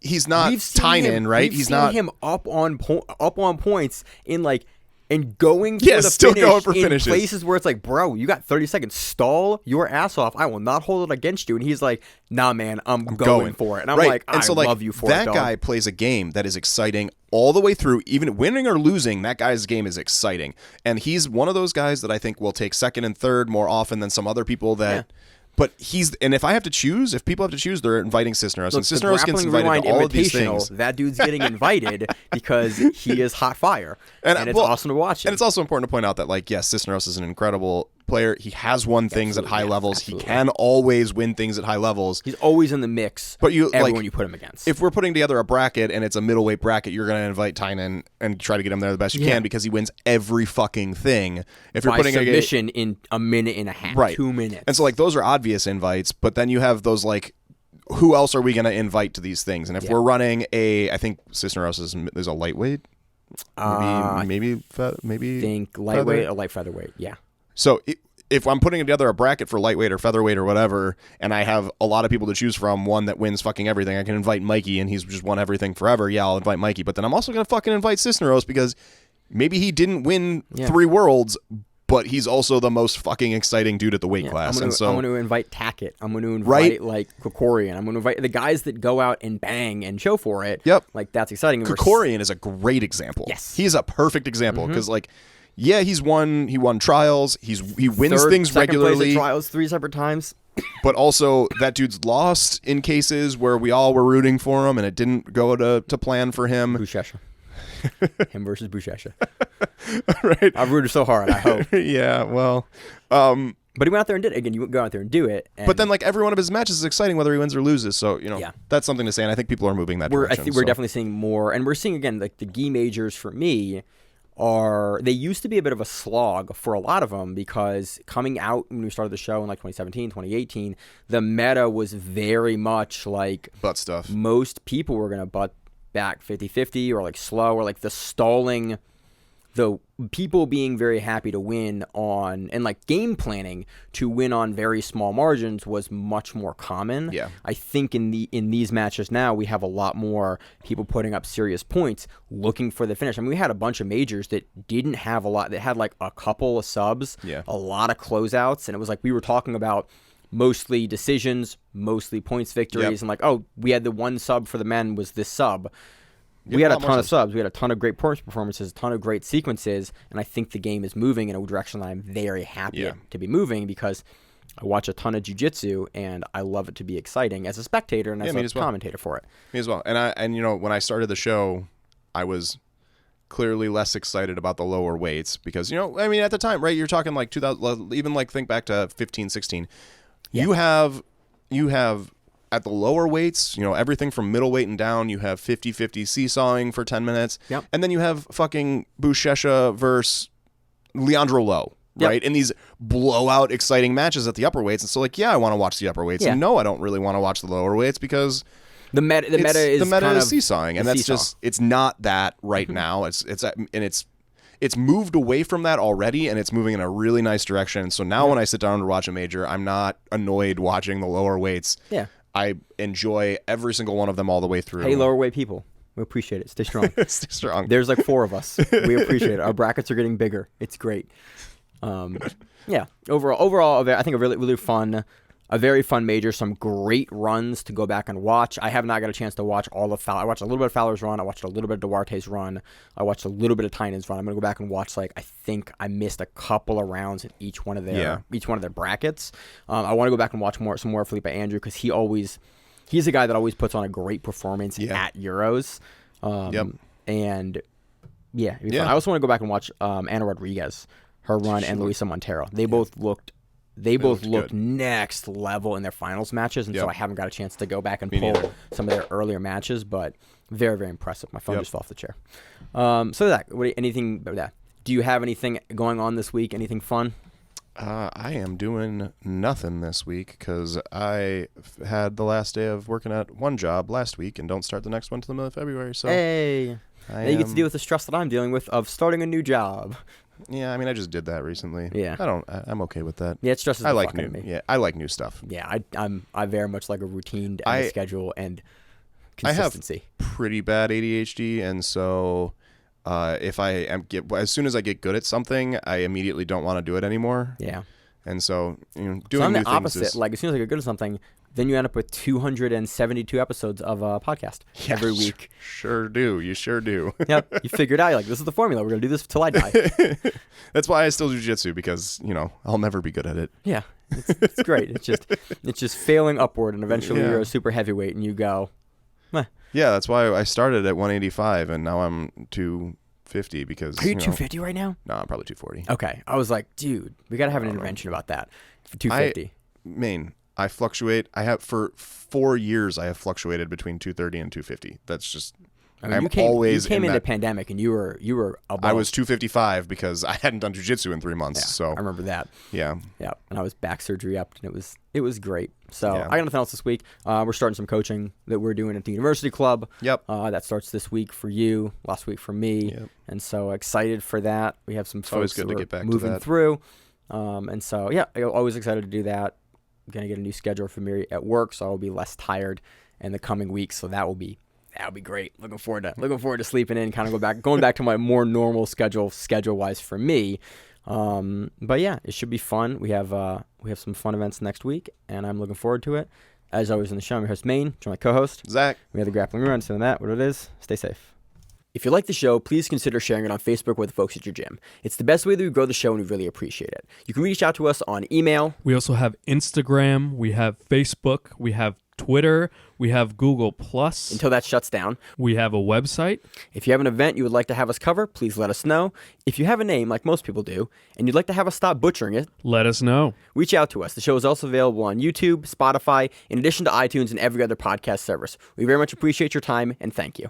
he's not Tynan, right? He's not him up on points in like. And going for the still finish going for in finishes. Places where it's like, bro, you got 30 seconds. Stall your ass off. I will not hold it against you. And he's like, nah, man, I'm going for it. And I'm like, I love you for it, that dog. guy plays a game that is exciting all the way through. Even winning or losing, that guy's game is exciting. And he's one of those guys that I think will take second and third more often than some other people that... Yeah. But if I have to choose, if people have to choose, they're inviting Cisneros. Look, and Cisneros gets invited to all of these things. That dude's getting invited because he is hot fire. And it's awesome to watch him. And it's also important to point out that, like, yes, Cisneros is an incredible player. He has won things at high levels. Absolutely. He can always win things at high levels. He's always in the mix. But everyone you put him against. If we're putting together a bracket and it's a middleweight bracket, you're going to invite Tynan and try to get him there the best you can because he wins every fucking thing. If you're putting submission in a minute and a half, 2 minutes. And so like those are obvious invites, but then you have those like, who else are we going to invite to these things? And if we're running I think Cisneros is a lightweight. Maybe think lightweight or light featherweight. Yeah. So if I'm putting together a bracket for lightweight or featherweight or whatever, and I have a lot of people to choose from, one that wins fucking everything, I can invite Mikey, and he's just won everything forever. Yeah, I'll invite Mikey. But then I'm also going to fucking invite Cisneros because maybe he didn't win 3 worlds, but he's also the most fucking exciting dude at the weight class. I'm going to invite Tackett. I'm going to invite like Krikorian. I'm going to invite the guys that go out and bang and show for it. Yep. Like that's exciting. Krikorian is a great example. Yes. He's a perfect example because like, yeah, he won trials. He wins things regularly. Place at trials 3 separate times. But also that dude's lost in cases where we all were rooting for him and it didn't go to plan for him. Buchecha. Him versus Buchecha. Right. I've rooted so hard, I hope. Yeah, well. But he went out there and did it. Again, you go out there and do it. But then, like, every one of his matches is exciting whether he wins or loses. So, that's something to say. And I think people are moving that direction. I think we're definitely seeing more. And we're seeing, again, like the gi majors for me they used to be a bit of a slog for a lot of them because coming out when we started the show in like 2017, 2018, the meta was very much like butt stuff. Most people were going to butt back 50-50 or like slow or like the stalling, the people being very happy to win on and like game planning to win on very small margins was much more common. Yeah. I think in these matches now we have a lot more people putting up serious points looking for the finish. I mean, we had a bunch of majors that didn't have a lot, that had like a couple of subs, a lot of closeouts, and it was like we were talking about mostly decisions, mostly points victories, and like, oh, we had the one sub for the men was this sub. We had a ton of subs. We had a ton of great performances, a ton of great sequences, and I think the game is moving in a direction that I'm very happy to be moving because I watch a ton of jiu-jitsu, and I love it to be exciting as a spectator and as a commentator for it. Me as well. And when I started the show, I was clearly less excited about the lower weights because, I mean, at the time, right, you're talking like 2000, even like think back to 15, 16. Yeah. You have at the lower weights, everything from middleweight and down, you have 50-50 seesawing for 10 minutes. Yep. And then you have fucking Buchecha versus Leandro Lowe. Yep. Right, in these blowout, exciting matches at the upper weights, and so I want to watch the upper weights, and no, I don't really want to watch the lower weights because the meta is seesawing, and that's just it's not that right now. It's moved away from that already, and it's moving in a really nice direction. So now when I sit down to watch a major, I'm not annoyed watching the lower weights. Yeah, I enjoy every single one of them all the way through. Hey, lower weight people. We appreciate it. Stay strong. Stay strong. There's like 4 of us. We appreciate it. Our brackets are getting bigger. It's great. Yeah. Overall, I think a very fun major. Some great runs to go back and watch. I have not got a chance to watch all of Fowler. I watched a little bit of Fowler's run. I watched a little bit of Duarte's run. I watched a little bit of Tynan's run. I'm gonna go back and watch. I think I missed a couple of rounds in each one of their brackets. I want to go back and watch some more Felipe Andrew because he's a guy that always puts on a great performance at Euros. And I also want to go back and watch Ana Rodriguez. Her run and Luisa Montero. They both looked next level in their finals matches, and so I haven't got a chance to go back and pull some of their earlier matches, but very, very impressive. My phone just fell off the chair. Anything about that? Do you have anything going on this week? Anything fun? I am doing nothing this week because I had the last day of working at one job last week and don't start the next one until the middle of February. So hey, now you get to deal with the stress that I'm dealing with of starting a new job. Yeah, I mean, I just did that recently. Yeah, I'm okay with that. Yeah, it stresses the fuck out of me. Yeah, I like new stuff. Yeah, I very much like a routine and a schedule and consistency. I have pretty bad ADHD, and so as soon as I get good at something, I immediately don't want to do it anymore. Yeah, and so doing so I'm new the opposite. things Like as soon as I get good at something, then you end up with 272 episodes of a podcast every week. Sure do. You sure do. Yep. You figured out, you're like, this is the formula. We're going to do this till I die. That's why I still do jiu-jitsu because, I'll never be good at it. Yeah. It's great. It's just failing upward, and eventually you're a super heavyweight and you go, meh. Yeah, that's why I started at 185 and now I'm 250 because... Are you 250 right now? No, I'm probably 240. Okay. I was like, dude, we got to have an intervention about that for 250. Maine. I fluctuate. For 4 years, I have fluctuated between 230 and 250. That's just. You came into pandemic and you were above. I was 255 because I hadn't done jiu-jitsu in 3 months. Yeah, so I remember that. Yeah. Yeah, and I was back surgery up, and it was great. So I got nothing else this week. We're starting some coaching that we're doing at the University Club. Yep. That starts this week for you, last week for me. Yep. And so excited for that. We have some folks always good to get back moving to that. through. And so always excited to do that. Gonna get a new schedule for me at work, so I'll be less tired in the coming weeks. So that'll be great. Looking forward to sleeping in, kind of going back to my more normal schedule wise for me. But yeah, it should be fun. We have some fun events next week, and I'm looking forward to it. As always in the show, I'm your host Maine, joined my co-host Zach. We have the Grappling Run. So that, what it is, stay safe. If you like the show, please consider sharing it on Facebook with the folks at your gym. It's the best way that we grow the show, and we really appreciate it. You can reach out to us on email. We also have Instagram. We have Facebook. We have Twitter. We have Google+. Until that shuts down. We have a website. If you have an event you would like to have us cover, please let us know. If you have a name, like most people do, and you'd like to have us stop butchering it, let us know. Reach out to us. The show is also available on YouTube, Spotify, in addition to iTunes and every other podcast service. We very much appreciate your time, and thank you.